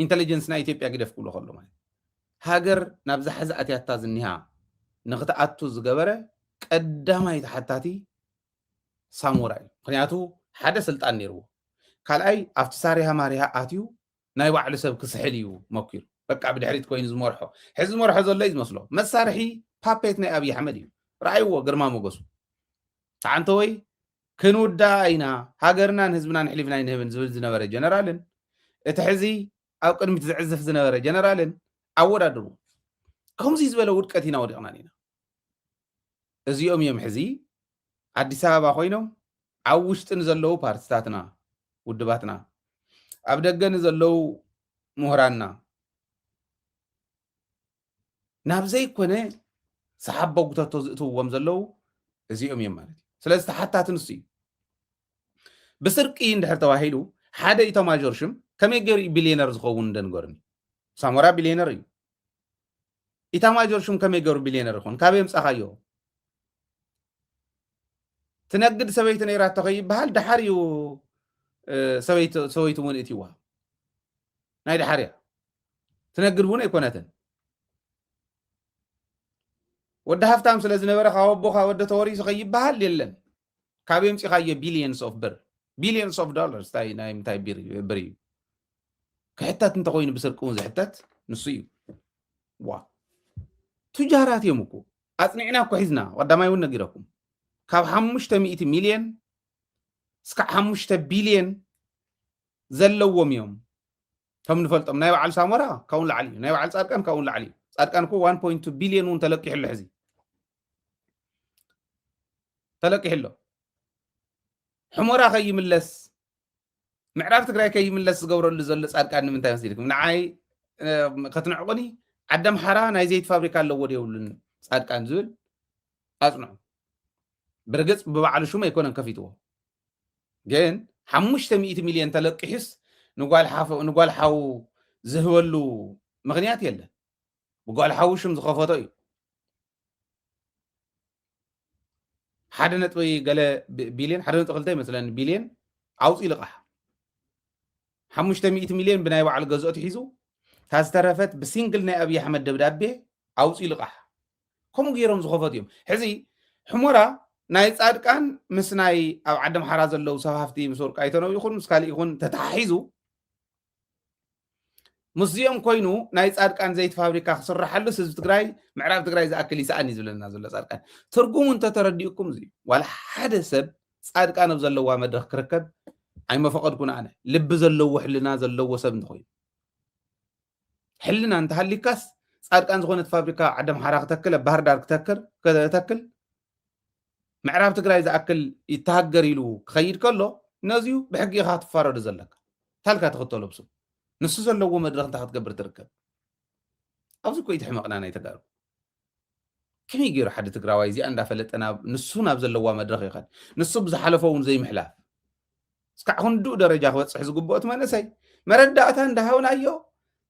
ኢንተለጀንስ ናይ ኢትዮጵያ ግደፍ ክብሎ ከሎ ማለት ሃገር ናብ ዝሓዘ ኣትያታ ዝኒሃ ንኽትኣቱ ዝገበረ ቀዳማይ ተሓታቲ ሳሞራ እዩ ምክንያቱ ሓደ ስልጣን ነይርዎ ካልኣይ ኣብቲ ሳሪሃ ማሪሃ ኣትዩ ናይ ባዕሉ ሰብ ክስሕል እዩ መኪሩ በቃ ብድሕሪት ኮይኑ ዝመርሖ ሕዚ ዝመርሖ ዘሎ እዩ ዝመስሎ መሳርሒ ፓፔት ናይ ኣብይ ኣሕመድ እዩ ረኣይዎ ግርማ ሞገሱ ተዓንተ ወይ ክንውዳ ኢና ሃገርናን ህዝብናን ሕሊፍና ይንህብን ዝብል ዝነበረ ጀነራልን እቲ ሕዚ ኣብ ቅድሚት ዝዕዝፍ ዝነበረ ጀነራልን ኣወዳድሩ ከምዚ ዝበለ ውድቀት ኢና ወዲቕና ኢና እዚኦም እዮም ሕዚ ኣዲስ ኣበባ ኮይኖም ኣብ ውሽጢ ንዘለዉ ፓርቲታትና ውድባትና ኣብ ደገ ንዘለዉ ምሁራንና ናብ ዘይኮነ ሰሓባ ጉተቶ ዝእትውዎም ዘለው እዚኦም እዮም ማለት እዩ ስለዚ ተሓታቲ ንሱ እዩ ብስርቂ እንድሕር ተባሂሉ ሓደ ኢታማዦር ሹም ከመይ ገይሩ ቢልዮነር ዝኸውን እንደንገርኒ ሳሞራ ቢልዮነር እዩ ኢታማዦር ሹም ከመይ ገይሩ ቢልዮነር ይኹን ካበይ ምፃኻዮ ትነግድ ሰበይቲ ነይራቶ ከይበሃል ድሓር እዩ ሰበይቲ እውን እቲ ይወሃብ ናይ ድሓር እያ ትነግድ እውን ኣይኮነትን ወዲ ሃፍታም ስለ ዝነበረ ካብ ኣቦኻ ወዲ ተወሪሱ ከይበሃል የለን ካበይ ምፂኻዮ ቢሊየንስ ኦፍ ዶላርስ ናይ ምንታይ ብር እዩ ክሕተት እንተኮይኑ ብስርቂ እውን ዝሕተት ንሱ እዩ ዋ ቱጃራት እዮም እኮ ኣፅኒዕና እኮ ሒዝና ቀዳማይ እውን ነጊረኩም ካብ 500 ሚልዮን እስካብ 5 ቢልዮን ዘለዎም እዮም ከም ንፈልጦም ናይ በዓል ሳሞራ ካብውን ላዕሊ እዩ ናይ በዓል ጻድቃን ካብውን ላዕሊ እዩ ጻድቃን እኮ 1.2 ቢልዮን እውን ተለቂሕሉ ሕዚ ተለቂሕሎ ሕሞራ ከይምለስ ምዕራብ ትግራይ ከይምለስ ዝገብረሉ ዘሎ ጻድቃን ንምንታይ መስሊልኩም ንዓይ ከትንዕቁኒ ዓደም ሓራ ናይ ዘይት ፋብሪካ ኣለዎ ደይብሉን ጻድቃን ዝብል ኣጽንዑ ብርግጽ ብባዕሉ ሹም ኣይኮነን ከፊትዎ ግን 500 ሚልዮን ተለቂሑስ ንጓል ሓው ዝህበሉ ምክንያት የለን ብጓል ሓው ሹም ዝኸፈቶ እዩ 1 ገለ ቢልዮን 1.2 ይመስለኒ ቢልዮን ኣውፂኡ ልቓሕ 500 ሚልዮን ብናይ ባዕሉ ገዝኦት ሒዙ ታዝተረፈት ብሲንግል ናይ ኣብይ ኣሕመድ ደብዳቤ ኣውፂኡ ልቓሕ ከምኡ ገይሮም ዝኸፈት እዮም ሕዚ ሕሞራ ናይ ጻድቃን ምስ ናይ ኣብ ዓዲ ኣምሓራ ዘለው ሰፋፍቲ ምስ ወርቃይተነው ይኹን ምስ ካልእ ይኹን ተታሒዙ ምስዚኦም ኮይኑ ናይ ጻድቃን ዘይቲ ፋብሪካ ክስራሓሉ ህዝቢ ትግራይ ምዕራብ ትግራይ ዝኣክል ይስኣኒ ዝብለና ዘሎ ጻድቃን ትርጉሙ እንተተረዲኡኩም እዚ ዋላ ሓደ ሰብ ጻድቃን ኣብ ዘለዋ መድረክ ክርከብ ኣይመፈቀድኩን ኣነ ልቢ ዘለዎ ሕልና ዘለዎ ሰብ እንተኮይኑ ሕልና እንተሃሊካስ ጻድቃን ዝኾነት ፋብሪካ ዓዲ ኣምሓራ ክተክል ኣብ ባህር ዳር ከተክል ምዕራብ ትግራይ ዝኣክል ይተሃገር ኢሉ ክኸይድ ከሎ ነዚዩ ብሕጊ ኢኻ ትፋረዱ ዘለካ ታልካ ትኽተሎ ብሱ ንሱ ዘለዎ መድረክ እንታይ ክትገብር ትርከብ ኣብዚ ኮይ ትሕመቕና ናይ ተጋሩ ከመይ ገይሩ ሓደ ትግራዋይ እዚኣ እንዳፈለጠ ንሱ ናብ ዘለዋ መድረክ ይኸድ ንሱ ብዝሓለፈ እውን ዘይምሕላፍ እስካዕ ክንዱእ ደረጃ ክበፅሕ ዝግብኦት መንእሰይ መረዳእታ እንዳሃውናዮ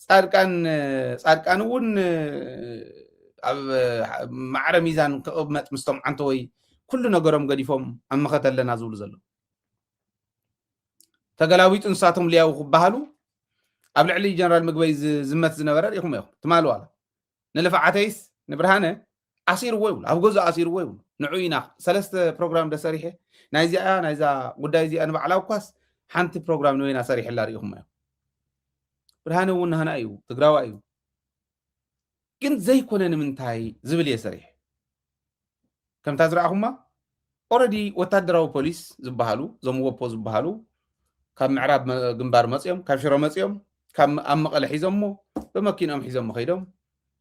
ጻድቃን እውን ኣብ ማዕረ ሚዛን ክቕመጥ ምስቶም ዓንተ ወይ ኩሉ ነገሮም ገዲፎም ኣብ መኸት ኣለና ዝብሉ ዘሎ ተገላቢጡ ንሳቶም ልያው ክበሃሉ ኣብ ልዕሊ ጀነራል ምግበይ ዝመት ዝነበረ ሪኢኹም ኢኹም ትማሉ ዋላ ንልፍዓተይስ ንብርሃነ ኣሲርዎ ይብሉ ኣብ ገዛ ኣሲርዎ ይብሉ ንዑ ኢና 3 ፕሮግራም ደሰሪሐ ናይዛ ጉዳይ እዚኣ ንባዕላ እኳስ ሓንቲ ፕሮግራም ንወይና ሰሪሕላ ሪኢኹም ኢኹም ብርሃነ እውን ንህና እዩ ትግራዋ እዩ ግን ዘይኮነ ንምንታይ ዝብል እየ ሰሪሕ ከምታ ዝረኣኹማ ኦረዲ ወታደራዊ ፖሊስ ዝበሃሉ ዞም ወፖ ዝበሃሉ ካብ ምዕራብ ግንባር መፅኦም ካብ ሽረ መፅኦም ካብ ኣብ መቐለ ሒዞሞ ብመኪኖም ሒዞም ኸይዶም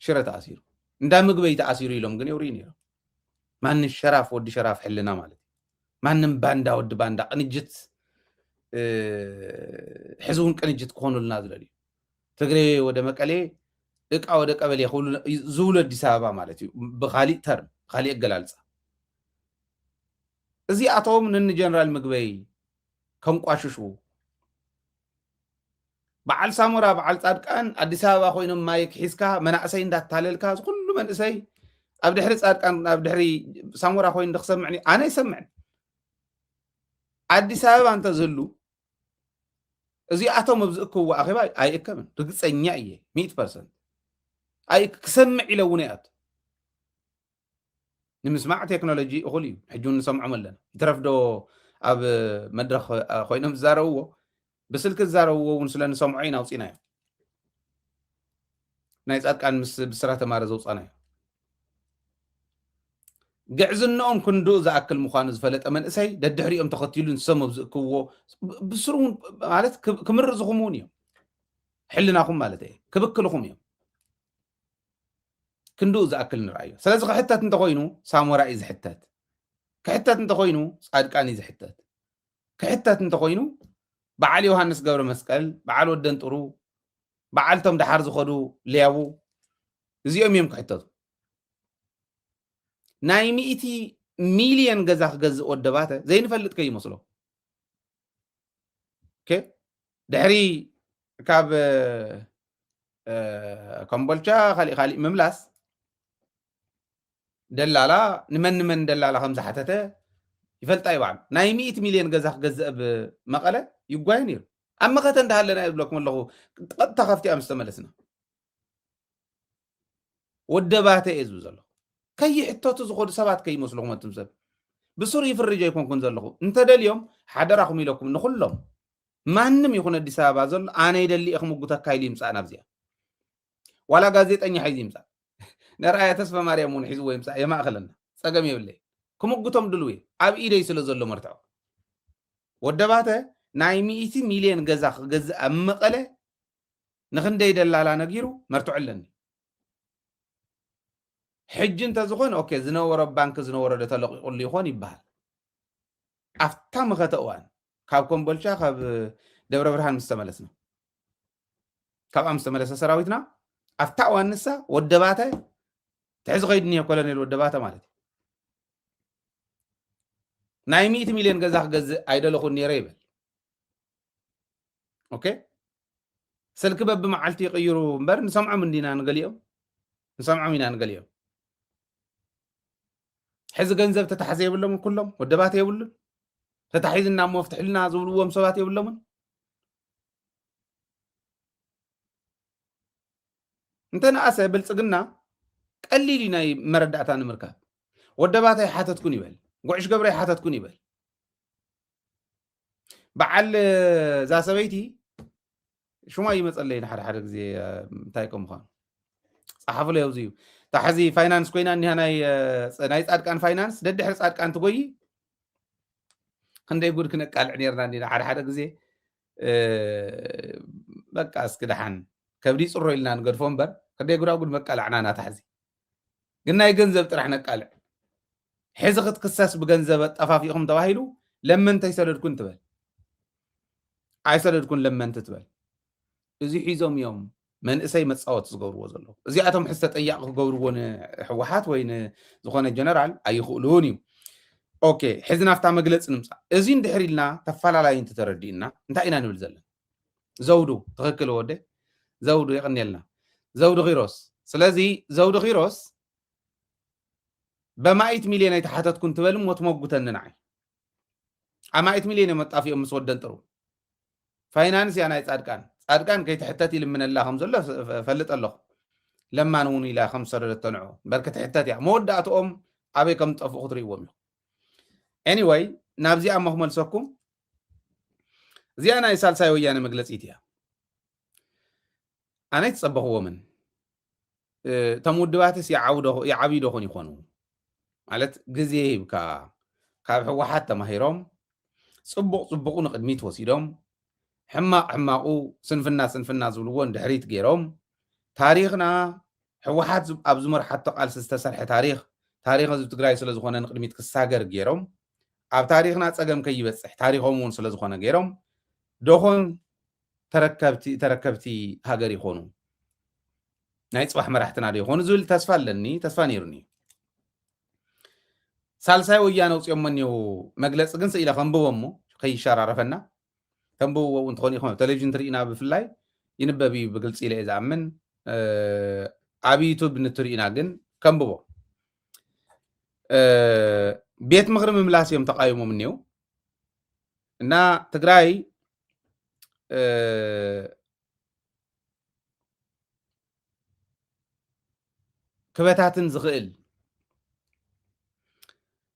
ሽረ ተኣሲሩ እንዳ ምግበይ ተኣሲሩ ኢሎም ግን የውርዩ ነይሮም ማንም ሸራፍ ወዲ ሸራፍ ሕልና ማለት ማንም ባንዳ ወዲ ባንዳ ቅንጅት ሕዝውን ቅንጅት ክኾኑልና ዝደልዩ ትግሬ ወደ መቀሌ እቃ ወደ ቀበሌ ዝብሉ ኣዲስ ኣበባ ማለት እዩ ብኻሊእ ተርም ካሊእ ኣገላልፃ እዚኣቶም ንጀነራል ምግበይ ከምቋሽሹ በዓል ሳሞራ በዓል ጻድቃን ኣዲስ ኣበባ ኮይኖም ማይክ ሒዝካ መናእሰይ እንዳታለልካ ኩሉ መንእሰይ ኣብ ድሕሪ ጻድቃን ኣብ ድሕሪ ሳሞራ ኮይኑ ንክሰምዕኒ ኣነ ይሰምዕን ኣዲስ ኣበባ እንተዝህሉ እዚኣቶም ኣብ ዝእክብዎ ኣኼባ ኣይእከብን ርግፀኛ እየ 100% ኣይ ክሰምዕ ኢለ እውን ይኣቱ ንምስማዕ ቴክኖሎጂ እኹል እዩ ሕጂ ንሰምዖም ኣለና ይትረፍዶ ኣብ መድረክ ኮይኖም ዝዛረብዎ ብስልክ ዝዛረብዎ እውን ስለ ንሰምዖ ኢና ውፂናዮ ናይ ጻድቃን ምስ ብስራ ተማረ ዘውፃናዮ ግዕዝንኦም ክንዱእ ዝኣክል ምዃኑ ዝፈለጠ መንእሰይ ደድሕሪኦም ተኸቲሉ ንሰም ኣብ ዝእክብዎ ብስሩ ማለት ክምር ዝኹም እውን እዮም ሕልናኹም ማለት እየ ክብክልኹም እዮም ክንዱእ ዝኣክል ንርኣዮ ስለዚ ክሕተት እንተኮይኑ ሳሞራ እዩ ዝሕተት ክሕተት እንተኮይኑ ጻድቃን እዩ ዝሕተት ክሕተት እንተኮይኑ በዓል ዮሃንስ ገብረ መስቀል በዓል ወደን ጥሩ በዓልቶም ድሓር ዝኸዱ ልያቡ እዚኦም እዮም ክሕተቱ ናይ 100 ሚልዮን ገዛ ክገዝእ ወደባተ ዘይንፈልጥ ከይመስሎ ድሕሪ ካብ ከምቦልቻ ካሊእ ምምላስ ደላላ ንመን ደላላ ከም ዝሓተተ ይፈልጣ ይባዕሉ ናይ 100 ሚልዮን ገዛ ክገዝእ ብመቐለ ይጓየ ነይሩ ኣብ መኸተ እንዳሃለና ይብለኩም ኣለኹ ቀጥታ ካብቲ ምስ ተመለስና ወደባተ እየ ዝብል ዘለኹ ከይሕተቱ ዝኸዱ ሰባት ከይመስለኩም እትም ሰብ ብሱር ይፍርጅ ኣይኮንኩን ዘለኹ እንተደልዮም ሓደራኹም ኢለኩም ንኩሎም ማንም ይኹን ኣዲስ ኣበባ ዘሎ ኣነ ይደሊ እየ ክምጉተካ ኢሉ ይምፃእ ናብዚኣ ዋላ ጋዜጠኛ ሒዙ ይምፃእ ነርኣያ ተስፋ ማርያም እውን ሒዝዎ ይምፃእ የማእኸለና ፀገም የብለይ ክምጉቶም ድልው እየ ኣብ ኢደይ ስለ ዘሎ መርትዖ ወደባተ ናይ 100 ሚልዮን ገዛ ክገዝእ ኣብ መቐለ ንክንደይ ደላላ ነጊሩ መርትዖ ኣለኒ ሕጂ እንተዝኾን ኦኬ ዝነበሮ ባንኪ ዝነበሮ ዶ ተለቂቁሉ ይኾን ይበሃል ኣፍታ መኸተ እዋን ካብ ኮምቦልቻ ካብ ደብረ ብርሃን ምስ ተመለስና ካብኣ ምስ ተመለሰ ሰራዊትና ኣፍታ እዋን ንሳ ወደባተ تحز غيدني كولونيل ودباته مالتي ناي 100 مليون غزا ايدلخو نيريبل اوكي سلك بب معلتي يغيروا مبر نسمع من دينا نقليهم نسمع مينا نقليهم حز ገንዘብ ተታحዘ يبلهم كلهم ودبات يبلهم ተታحيزنا مفتح لنا زولوهم سبات يبلهم انتنا اسا بلصقنا قليلنا مردعتا نمركاب ودبات يحاتتكون يبل قعش قبر يحاتتكون يبل بعل ذا سبيتي شو ما يمصلي حد غزي تايكم خان صحافه له يوزيو تحزي فاينانس كوينا اني هناي ناي صادقان فاينانس ددحر صادقان تغوي خندي يقول كنقال عنيرنا اني حد غزي بقى اسكدحان كبدي صرو لنا نغدفون بر خندي يقول مقال عنانا تحزي قلنا يغنزب طرح نقال حيز كتكساس بغنزب طفافيكم تواهيلو لما انت يسددكم تبل አይሰደድኩን ለመንት ትበል እዚ ሒዞም እዮም መንእሰይ መጻወት ዝገብርዎ ዘሎ እዚኣቶም ሕዝተ ጠያቕ ክገብርዎን ሕወሓት ወይን ዝኾነ ጀነራል ኣይኽእሉን እዩ ኦኬ ሕዝና ፍታ መግለጽ ንምፃ እዚ እንድሕሪልና ተፈላላይ እንተተረዲእና እንታይ ኢና ንብል ዘለና ዘውዱ ትኽክል ወደ ዘውዱ ይቕንየልና ዘውዱ ኺሮስ ስለዚ ዘውዱ ኺሮስ በማይት ሚሊዮን አይተሓተትኩን ትበልም ወትመጉተን ንዓይ አማይት ሚሊዮን የመጣፊኦም ምስ ወደን ጥሩ فاينانس يعني صادقان كي تحتات من الله خمس الله فلت الله لما نون الى 5 تنعو بركه تحتات يا موداتهم ابي كم طفو خطري وم anyway نابزي امهم لسكم زي انا يسالساي ويانا مغلصيتيا انا يتصبحوا ومن تمودباتس يعودو يعبيدو هون يكونوا ማለት ግዜ ይብካ ካብ ሕወሓት ተማሂሮም ጽቡቕ ንቅድሚት ወሲዶም حماقو سنفنا زبلوون دحريت غيروم تاريخنا حوحات اب زمر حتى قال استسرح تاريخ زب تግራይ ስለ ዝኾነ ንቅድሚት ክሳገር غيروم اب تاريخنا ጸገም ከይበጽሕ ታሪኾም ውን ስለ ዝኾነ غيروم ዶኾን ተረከብቲ ሃገር ይኾኑ ናይ ጽባሕ መራሕትና ይኾኑ ዝብል ተስፋ ኣለኒ ተስፋ ነይሩኒ ሳልሳይ ወያነ ውጽዮምኒው መግለጽ ግን ስኢላ ከምብቦሞ ከይሻራረፈና كمبو وانتخوني خون تلفزيون ترينا بفلاي ينببي بقلص إلى إذا من عبيتو بنترينا جن كمبو بيت مغرب مملاسي يوم تقايمو منيو نا تقراي كبتاتن زغل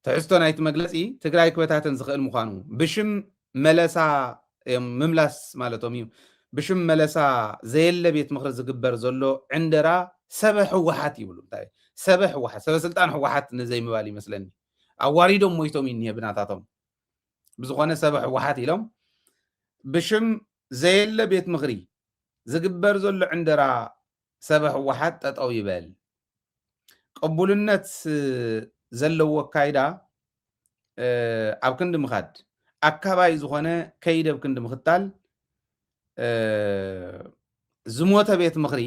تحسو نايت مجلسي تقراي كبتاتن زغل مخانو بشم ملسا مملاس مالتهم بشم ملسا زي اللي بيت مخرج زقبر زلو عندرا سبع حوحات يقولوا تاي سبع حوحات سبع سلطان حوحات زي موالي مثلا اواریدهم مويتهم اني بناتاتهم بزغونه سبع حوحات يلهم بشم زي اللي بيت مخري زقبر زلو عندرا سبع حوحات تطاو يبال قبولነት ዘለዎ ካይዳ ኣብ ክንዲ ምኻድ አካባቢ ዝኾነ ከይደብ ክንድ ምኽታል ዝሞተ ቤት ምኽሪ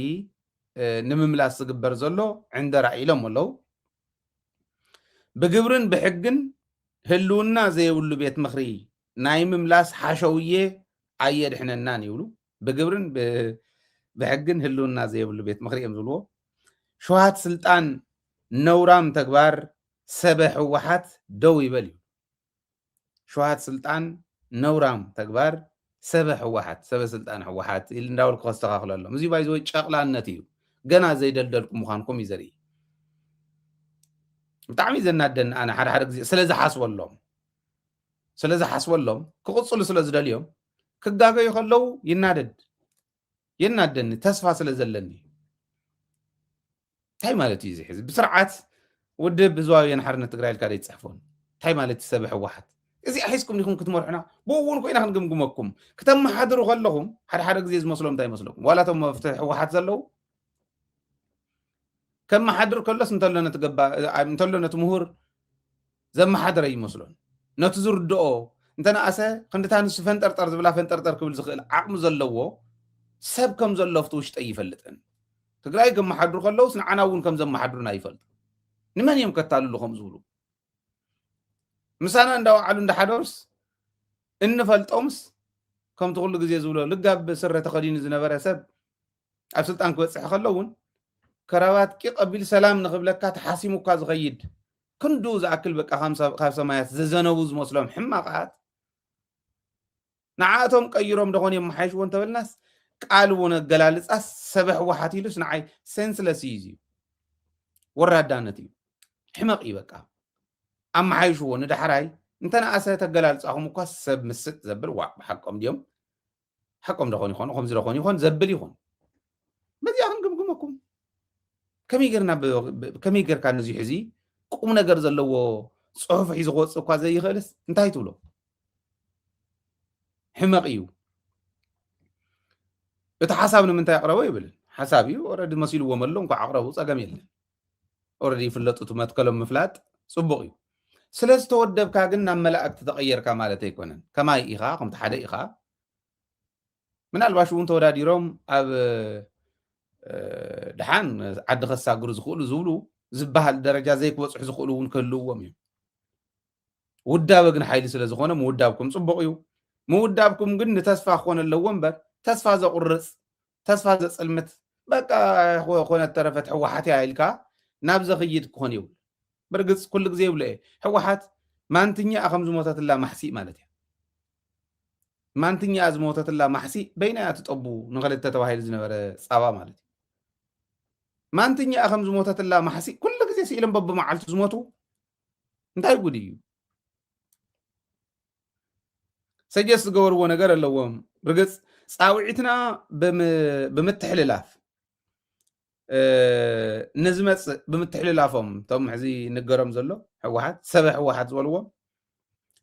ንምምላስ ዝግበር ዘሎ عندرا ኢሎም ኣለው ብግብርን ብሕግን ህልውና ዘይብሉ ቤት ምኽሪ ናይ ምምላስ ሓሸውዬ ኣየድሕነናን ይብሉ ብግብርን ብሕግን ህልውና ዘይብሉ ቤት ምኽሪ እዮም ዝብልዎ ሸውሃት ስልጣን ነውራም ተግባር ሰበ ሕወሓት ደው ይበል እዩ شوهات سلطان نورام تكبار سبع حوحات سبع سلطان حوحات اللي نداول كو استغاخل الله مزي بايزوي چاقلانتيو غنا زي دلدلكم مخانكم يزري بتعمي زنادن انا حد غزي سلازي حاسولهم كقصل سلاز داليوم كغاغا يخلو ينادن تسفا سلازلني تاي مالتي زي حزب بسرعه ودب بزواوي ينحرنا تግራይ الكاري تصحفون تاي مالتي سبع حوحات እዚ ኣሒስኩም ዲኹም ክትመርሑና ብውን ኮይና ክንግምግመኩም ከተመሓድሩ ከለኹም ሓደ ግዜ ዝመስሎም እንታይ ይመስለኩም ዋላቶም መፍትሒ ሕወሓት ዘለው ከመሓድር ከሎስ እንተሎ ነቲ ምሁር ዘመሓድረ ይመስሎን ነቲ ዝርድኦ እንተነኣሰ ክንድታ ንሱ ፈንጠርጠር ዝብላ ፈንጠርጠር ክብል ዝኽእል ዓቕሚ ዘለዎ ሰብ ከም ዘሎ ኣብቲ ውሽጠ ይፈልጥን ትግራይ ከመሓድሩ ከለውስ ንዓና እውን ከም ዘመሓድሩና ይፈልጡ نمن يوم كتالو لهم زولو مسانا نداو على ندحدرس إن فلتومس كم تقول له جزء زولو لقى بسرة تقدين زنبرة سب أبسط أنك وسح خلون كروات كي قبل سلام نقبلك تحاسيمو كاز غيد كندوز أكل بك خمسة مايات زنوز مسلم حماقات نعاتهم كيروم دغوني محيش وانت بالناس قالوا نجلالس سبح وحاتي لس نعي سنسلس يزي ورادانتي حماقي بقى أما حيشو ندحراي انت انا اسه تجلالس اخو مكاس سب مسط زبل حقهم ديوم حقهم دغوني يخون خمس دغوني يخون زبل يخون بدي أغنقمكم كمي غيرنا كمي غير كان نزي حزي قوم نجر زلو صحف حيز غوص اكو زي خلص انتهي تولو حمقيو بتحسابنا من تقربوا يبل حسابي اوريدي مسيلو وملون كعقربو صقم يلن اوريدي فلطت متكلم مفلات صبقيو سلاز تودب كاغن ملائكه تتغير كمالته يكونن كما يخا قم تحد يخا من الباشون توداديروم اب دحان عد خساغر زخول زولو زبحال درجه زي كوصح زخولو ون كلووم يم وداب ግን حيل سلا زخونه مودابكم صبقيو مودابكم ግን تسفا خون اللومبر تسفا زقرص تسفا زصلمت بقى خونه ترفت حوحات يايلكا ناب زخيد كون يو برغص كل غزي يبل حوحات مانتني اخم زموتات الله محسي مالتي مانتني ازموتات الله محسي بينات تطبو نغلت تواهيل زنبره صابا مالتي مانتني اخم زموتات الله محسي كل غزي سيلم بب معلت زموتو انتي غدي سجس غورو ነገር اللوم برغص صاوعتنا بمتحللاف نزمص بمتحللافهم توم حزي نغرم زلو حوحات سبح حوحات زولو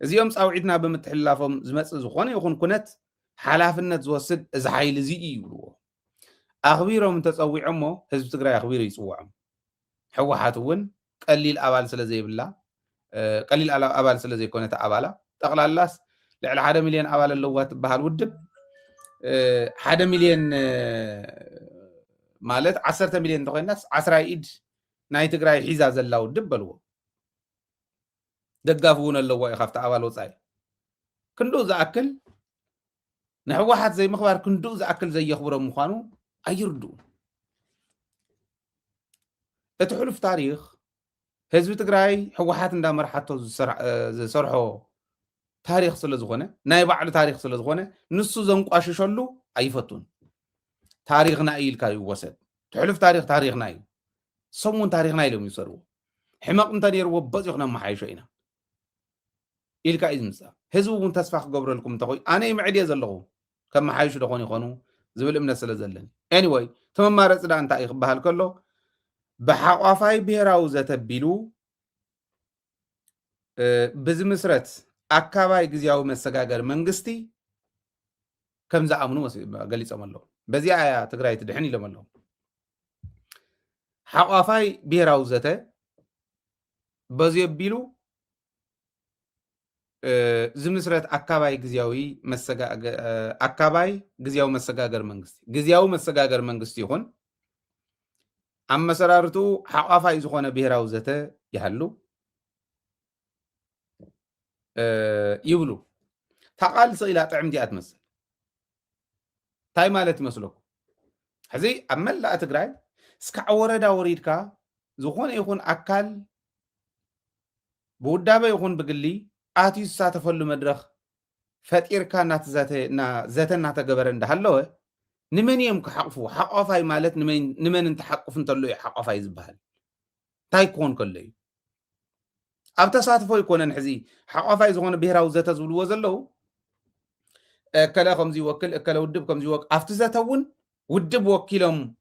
ازيوم صاوعتنا بمتحللافهم زمص زخونه يكون كنت حلافነት زوسد از حيل زي يبلو اخبيرهم تصويعمو حزب تግራይ اخبير يصوعم حوحات ون قليل ابال سلازي يبلا قليل ابال سلازي كونت ابالا تقلالاس لعل 1 مليون ابال اللوات بحال ودب 1 مليون مالت 10 مليون تخيناس 10 ايد ناي تግራይ حيزا زلاو دبلو دغافون اللو يخفت ابال وصاي كندو زاكل نحوحات زي مخبار كندو زاكل زي يخبرهم مخانو ايردو اتحلف تاريخ حزب تግራይ حوحات اندا مرحتو زسرحو تاريخ سلازغونه ناي بعد تاريخ سلازغونه نسو زنقاششلو ايفتون تاريخنا ايلكا يوسد تحلف تاريخنا اي سمون تاريخنا يلوم يسرو حمق انت دير وبزخنا محايشينا إلكا إزمسا هزو بون تسفاق قبر لكم تقوي أنا معدي زلغو كم محايشو دخوني خونو زبل امنا سلازلن anyway تمام ما رسل أنت بحال كله بحقافاي بيراو زتبيلو بزمسرت أكاباي جزياو مسجاجر منجستي كم زعمنو قال يسمى الله بزي آية تقرأي تدحني لما الله حقافاي بيراو زته بزي بيلو زمسرت أكاباي جزياوي مسجاجر أكاباي جزياو مسجاجر منجستي جزياو مسجاجر منجستي هون أما سرارتو حقافاي زخونة بيراو زته يحلو يبلو تقال سئلة طعم دي أتمثل تاي مالت مسلوك حزي أمل لا تقرأي سكع وردا وريدكا زخون يكون أكل بودابة يكون بقلي آتي ساتفلو مدرخ فتير كانت ذاتنا تقبرن ده هلوه نمن يمك حقفو حقفاي مالت نمن انت حقف انت اللو حقفاي زبهل تاي كون كلي أبتا ساتفو يكونن حزي حقفاي زخون بيراو ذات زولو زلو كلا خمزي وكل كلا ودب خمزي وك أفتو ذاتون ودب وكيلهم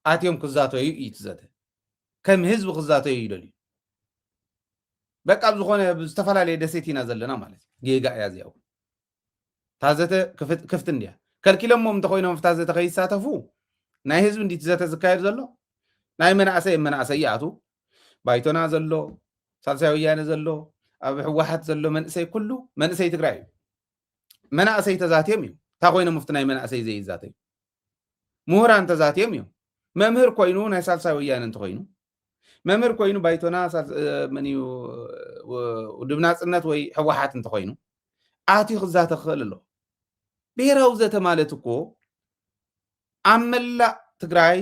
آتيهم كزاتو يتزاته كم هزب كزاتو يدلي بقى بزخونه بستفعل عليه دسيتي نازلنا مالت جيجا يازيو تازته كفت انديا كلكيلهم مم تخوينهم فتازته خيساتفو ناي هزب اندي تزاته زكاير زلو ناي منعسي ياتو بايتونا زلو سالساي ويانه زلو اب حوحات زلو منسي كله منسي تግራይ منعسي تزاتيم يو تاخوينه مفتناي منعسي زي زاتي مهران تزاتيم يو ممهر كوينو ناي سالساي ويانه تخوينو መምህር ኮይኑ ባይቶና መንዩ ውድብናፅነት ወይ ሕወሓት እንተኮይኑ ኣትዩ ክዛተ ክኽእል ኣሎ ብሔራዊ ዘተ ማለት እኮ ኣብ መላእ ትግራይ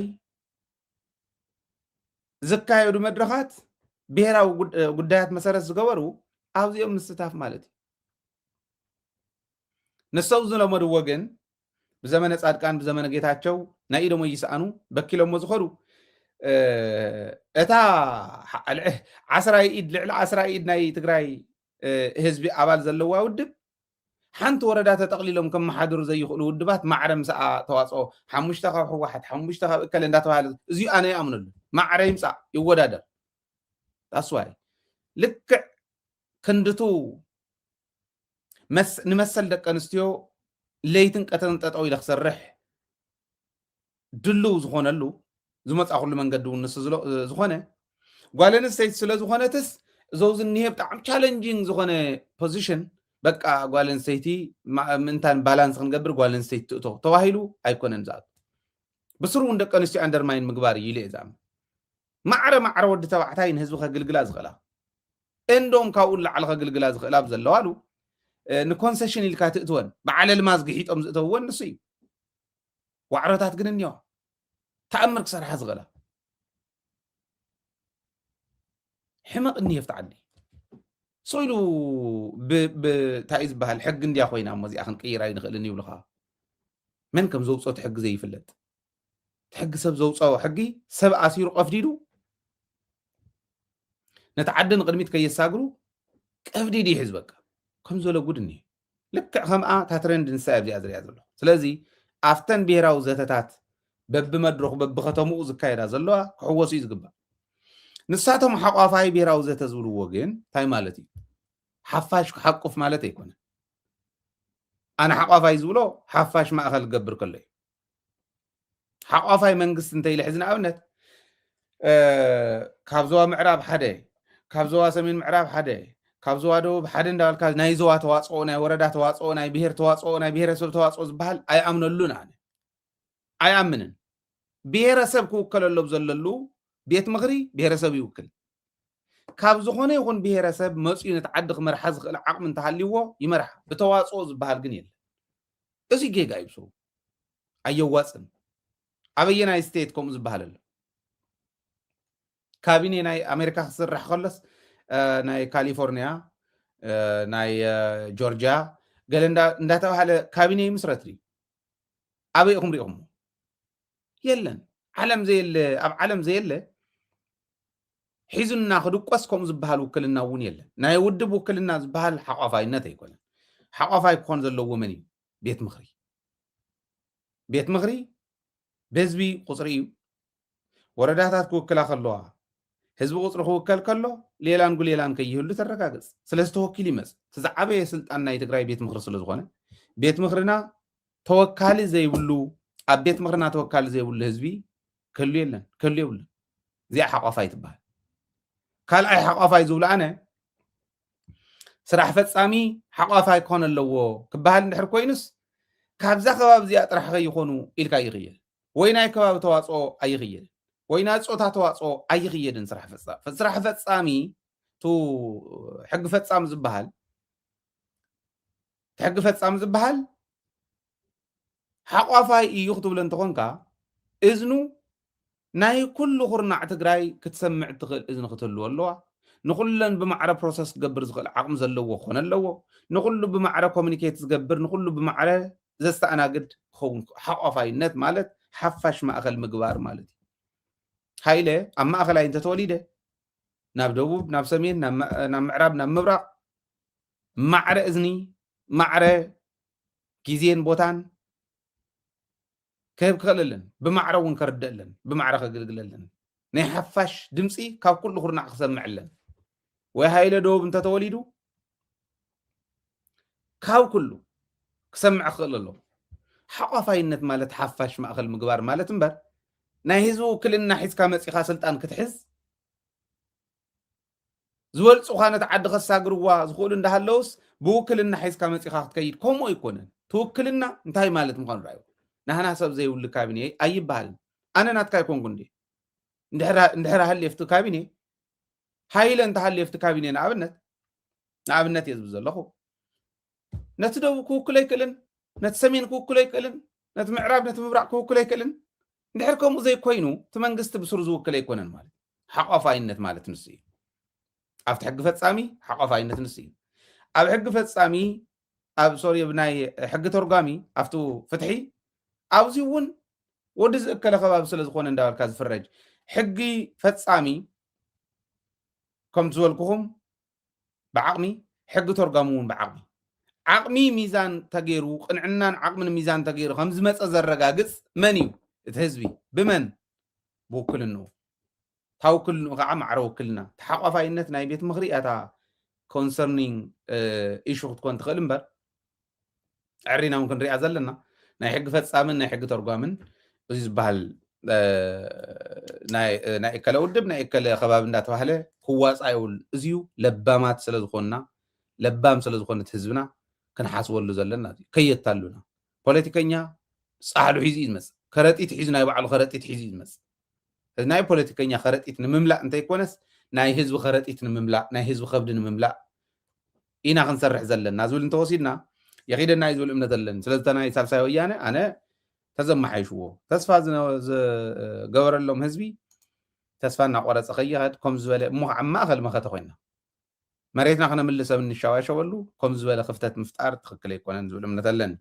ዝካየዱ መድረኻት ብሔራዊ ጉዳያት መሰረት ዝገበሩ ኣብዚኦም ምስትታፍ ማለት እዩ ንሰው ዝለመድዎ ግን ብዘመነ ጻድቃን ብዘመነ ጌታቸው ናይ ኢዶሞ ይስኣኑ በኪሎሞ ዝኸዱ እታ ልዕሊ 10 ኢድ ናይ ትግራይ ህዝቢ ኣባል ዘለዋ ውድብ ሓንቲ ወረዳ ተጠቕሊሎም ከመሓድሩ ዘይኽእሉ ውድባት ማዕረ ምስኣ ተዋፅኦ 5 ካብ ሕወሓት 5 ካብ እከለ እንዳተባሃለ እዚኡ ኣነ ይኣምነሉ ማዕረ ይምፃእ ይወዳደር ታስዋይ ልክዕ ክንድቱ ንመሰል ደቂ ኣንስትዮ ለይትን ቀተርን ጠጠው ኢለ ክሰርሕ ድልው ዝኾነሉ ዝመፃ ኩሉ መንገዲ እውን ንሱ ዝኾነ ጓል ኣንስተይቲ ስለ ዝኾነትስ እዞ ዝኒሄ ብጣዕሚ ቻሌንጂንግ ዝኾነ ፖዚሽን በቃ ጓል ኣንስተይቲ ምንታን ባላንስ ክንገብር ጓል ኣንስተይቲ ትእቶ ተባሂሉ ኣይኮነን ዝኣቱ ብስሩ እውን ደቂ ኣንስትዮ ኣንደርማይን ምግባር እዩ ኢለ እየ ዝኣምን ማዕረ ወዲ ተባዕታይ ንህዝቢ ከግልግላ ዝኽእላ እንዶም ካብኡ ላዕሊ ከግልግላ ዝኽእላ ብዘለዋሉ ንኮንሴሽን ኢልካ ትእትወን በዓለ ልማዝ ግሒጦም ዝእተውወን ንሱ እዩ ዋዕሮታት ግን እኒዋ ተኣምር ክሰርሓ ዝኽእላ ሕመቕ እኒሄ ፍትዓዲ ሰኢሉ ብታይ ዝበሃል ሕጊ እንድያ ኮይና እሞዚኣ ክንቅይራ ይንኽእልን ይብልኻ መን ከም ዘውፅኦ እቲ ሕጊ ዘይፍለጥ ሕጊ ሰብ ዘውፅኦ ሕጊ ሰብ ኣሲሩ ቀፍዲዱ ነቲ ዓዲ ንቅድሚት ከየሳግሩ ቀፍዲዱ ይሕዝ በቃ ከም ዘሎ ጉድ እኒሄ ልክዕ ከምኣ እታ ትሬንድ ንሳ ኣብዚኣ ዝርያ ዘሎ ስለዚ ኣፍተን ብሔራዊ ዘተታት በብመድረኹ በብኸተምኡ ዝካየዳ ዘለዋ ክሕወሱ እዩ ዝግባእ ንሳቶም ሓቋፋይ ብሔራዊ ዘተ ዝብልዎ ግን እንታይ ማለት እዩ ሓፋሽ ክሓቁፍ ማለት ኣይኮነን ኣነ ሓቋፋይ ዝብሎ ሓፋሽ ማእኸል ዝገብር ከሎ እዩ ሓቋፋይ መንግስቲ እንተኢለ ሕዚ ንኣብነት ካብ ዞባ ምዕራብ ሓደ ካብ ዞባ ሰሜን ምዕራብ ሓደ ካብ ዞባ ደቡብ ሓደ እንዳበልካ ናይ ዞባ ተዋፅኦ ናይ ወረዳ ተዋፅኦ ናይ ብሔር ተዋፅኦ ናይ ብሔረሰብ ተዋፅኦ ዝበሃል ኣይኣምነሉን ኣነ ኣይኣምንን ብሔረሰብ ክውከለሎም ዘለሉ ቤት ምኽሪ ብሔረሰብ ይውክል ካብ ዝኾነ ይኹን ብሔረሰብ መፅኡ ነቲ ዓዲ ክመርሓ ዝኽእል ዓቕሚ እንተሃልይዎ ይመርሓ ብተዋፅኦ ዝበሃል ግን የለን እዚ ጌጋ ይብሱ ኣየዋፅን ኣበየናይ ስቴት ከምኡ ዝበሃል ኣሎ ካቢኔ ናይ ኣሜሪካ ክስራሕ ከሎስ ናይ ካሊፎርኒያ ናይ ጆርጂያ ገለ እንዳተባሃለ ካቢኔ ይምስረት ድዩ ኣበይ ኢኹም ሪኢኹም የለን ዓለም ዘየለ ኣብ ዓለም ዘየለ ሒዙና ክድቆስ ከምኡ ዝበሃል ውክልና እውን የለን ናይ ውድብ ውክልና ዝበሃል ሓቋፋይነት ኣይኮነን ሓቋፋይ ክኾን ዘለዎ መን እዩ ቤት ምኽሪ በህዝቢ ቁፅሪ እዩ ወረዳታት ክውክላ ከለዋ ህዝቢ ቁፅሪ ክውከል ከሎ ሌላን ጉሌላን ከይህሉ ተረጋገፅ ስለዝተወኪል ይመፅ ትዝዓበየ ስልጣን ናይ ትግራይ ቤት ምኽሪ ስለ ዝኾነ ቤት ምኽርና ተወካሊ ዘይብሉ ኣብ ቤት ምኽርና ተወካሊ ዘይብሉ ህዝቢ ክህሉ የለን ክህሉ የብሉ እዚኣ ሓቋፋይ ትበሃል ካልኣይ ሓቋፋይ ዝብሉ ኣነ ስራሕ ፈፃሚ ሓቋፋይ ክኾን ኣለዎ ክበሃል እንድሕር ኮይኑስ ካብዛ ከባቢ እዚኣ ጥራሕ ከይኾኑ ኢልካ ይኽየል ወይ ናይ ከባቢ ተዋፅኦ ኣይኽየልን ወይ ናይ ፆታ ተዋፅኦ ኣይኽየድን ስራሕ ፈፃሚ ቱ ሕጊ ፈፃሚ ዝበሃል ሓቋፋይ እዩ ክትብሎ እንተኾንካ እዝኑ ናይ ኩሉ ኩርናዕ ትግራይ ክትሰምዕ ትኽእል እዝኒ ክትህልዎ ኣለዋ ንኩለን ብማዕረ ፕሮሰስ ክገብር ዝኽእል ዓቕሚ ዘለዎ ክኾን ኣለዎ ንኩሉ ብማዕረ ኮሚኒኬት ዝገብር ንኩሉ ብማዕረ ዘስተኣናግድ ክኸውን ሓቋፋይነት ማለት ሓፋሽ ማእኸል ምግባር ማለት እዩ ሃይለ ኣብ ማእኸላይ እንተተወሊደ ናብ ደቡብ ናብ ሰሜን ናብ ምዕራብ ናብ ምብራቕ ማዕረ እዝኒ ማዕረ ጊዜን ቦታን كيف كللن بمعرة ونكردلن بمعرة كجلجلن نحفش دمسي كاب كل خرنا عقسم معلن وهاي لدوب انت توليدو كاو كله كسمع خلله حقفاي النت مالت حفش ما أخل مقبار مالت مبر ناهزو كلنا حس كامت خاسلت أن كتحز زول سخانة عد خساقروا زخولن ده اللوس بو كلنا حس كامت خاخت كيد كومو يكونن تو كلنا انتهي مالت مخان رايو نحن حسب زي ولي كابيني أي بحال أنا ناتكا يكون قندي እንድሕር ሃልየፍቲ ካቢኔ ሃይለ እንተሃልየፍቲ ካቢኔ ንኣብነት እየ ዝብል ዘለኹ ነቲ ደቡብ ክውክሎ ኣይክእልን ነቲ ሰሜን ክውክሎ ኣይክእልን ነቲ ምዕራብ ነቲ ምብራቅ ክውክሎ ኣይክእልን እንድሕር ከምኡ ዘይኮይኑ እቲ መንግስቲ ብስሩ ዝውክል ኣይኮነን ማለት ሓቋፋይነት ማለት ንስ እዩ ኣብቲ ሕጊ ፈፃሚ ሓቋፋይነት ንስ እዩ ኣብ ሕጊ ፈፃሚ ኣብ ሶሪ ብናይ ሕጊ ተርጓሚ ኣብቱ ፍትሒ ኣብዚ እውን ወዲ ዝእከለ ከባቢ ስለ ዝኾነ እንዳበልካ ዝፍረጅ ሕጊ ፈፃሚ ከም ዝበልኩኹም ብዓቕሚ ሕጊ ተርጓሚ እውን ብዓቕሚ ዓቕሚ ሚዛን ተገይሩ ቅንዕናን ዓቕምን ሚዛን ተገይሩ ከም ዝመፀ ዘረጋግፅ መን እዩ እቲ ህዝቢ ብመን ብውክልንኡ ታውክልንኡ ከዓ ማዕረ ውክልና ተሓቋፋይነት ናይ ቤት ምክሪ እታ ኮንሰርኒንግ ኢሹ ክትኮን ትኽእል እምበር ዕሪና እውን ክንሪኣ ዘለና ናይ ሕጊ ፈፃምን ናይ ሕጊ ተርጓምን እዚ ዝበሃል ናይ እከለ ውድብ ናይ እከለ ከባቢ እንዳተባሃለ ክዋፃ የብሉ እዚዩ ለባማት ስለዝኮንና ለባም ስለዝኮነት ህዝብና ክንሓስበሉ ዘለና ከየታሉና ፖለቲከኛ ፃሕሉ ሒዙ እዩ ዝመፅእ ከረጢት ሒዙ ናይ ባዕሉ ከረጢት ሒዙ እዩ ዝመፅእ ናይ ፖለቲከኛ ከረጢት ንምምላእ እንተይኮነስ ናይ ህዝቢ ከረጢት ንምምላእ ናይ ህዝቢ ከብዲ ንምምላእ ኢና ክንሰርሕ ዘለና ዝብል እንተወሲድና የኺደና እዩ ዝብል እምነት ኣለኒ ስለዚ ናይ ሳልሳይ ወያነ ኣነ ተዘመሓይሽዎ ተስፋ ዝገበረሎም ህዝቢ ተስፋ እናቆረፀ ከይኸድ ከም ዝበለ እሞ ኣብ ማእኸል መኸተ ኮይና መሬትና ክነምልስ ኣብ እንሻዋሸወሉ ከም ዝበለ ክፍተት ምፍጣር ትክክል ኣይኮነን ዝብል እምነት ኣለኒ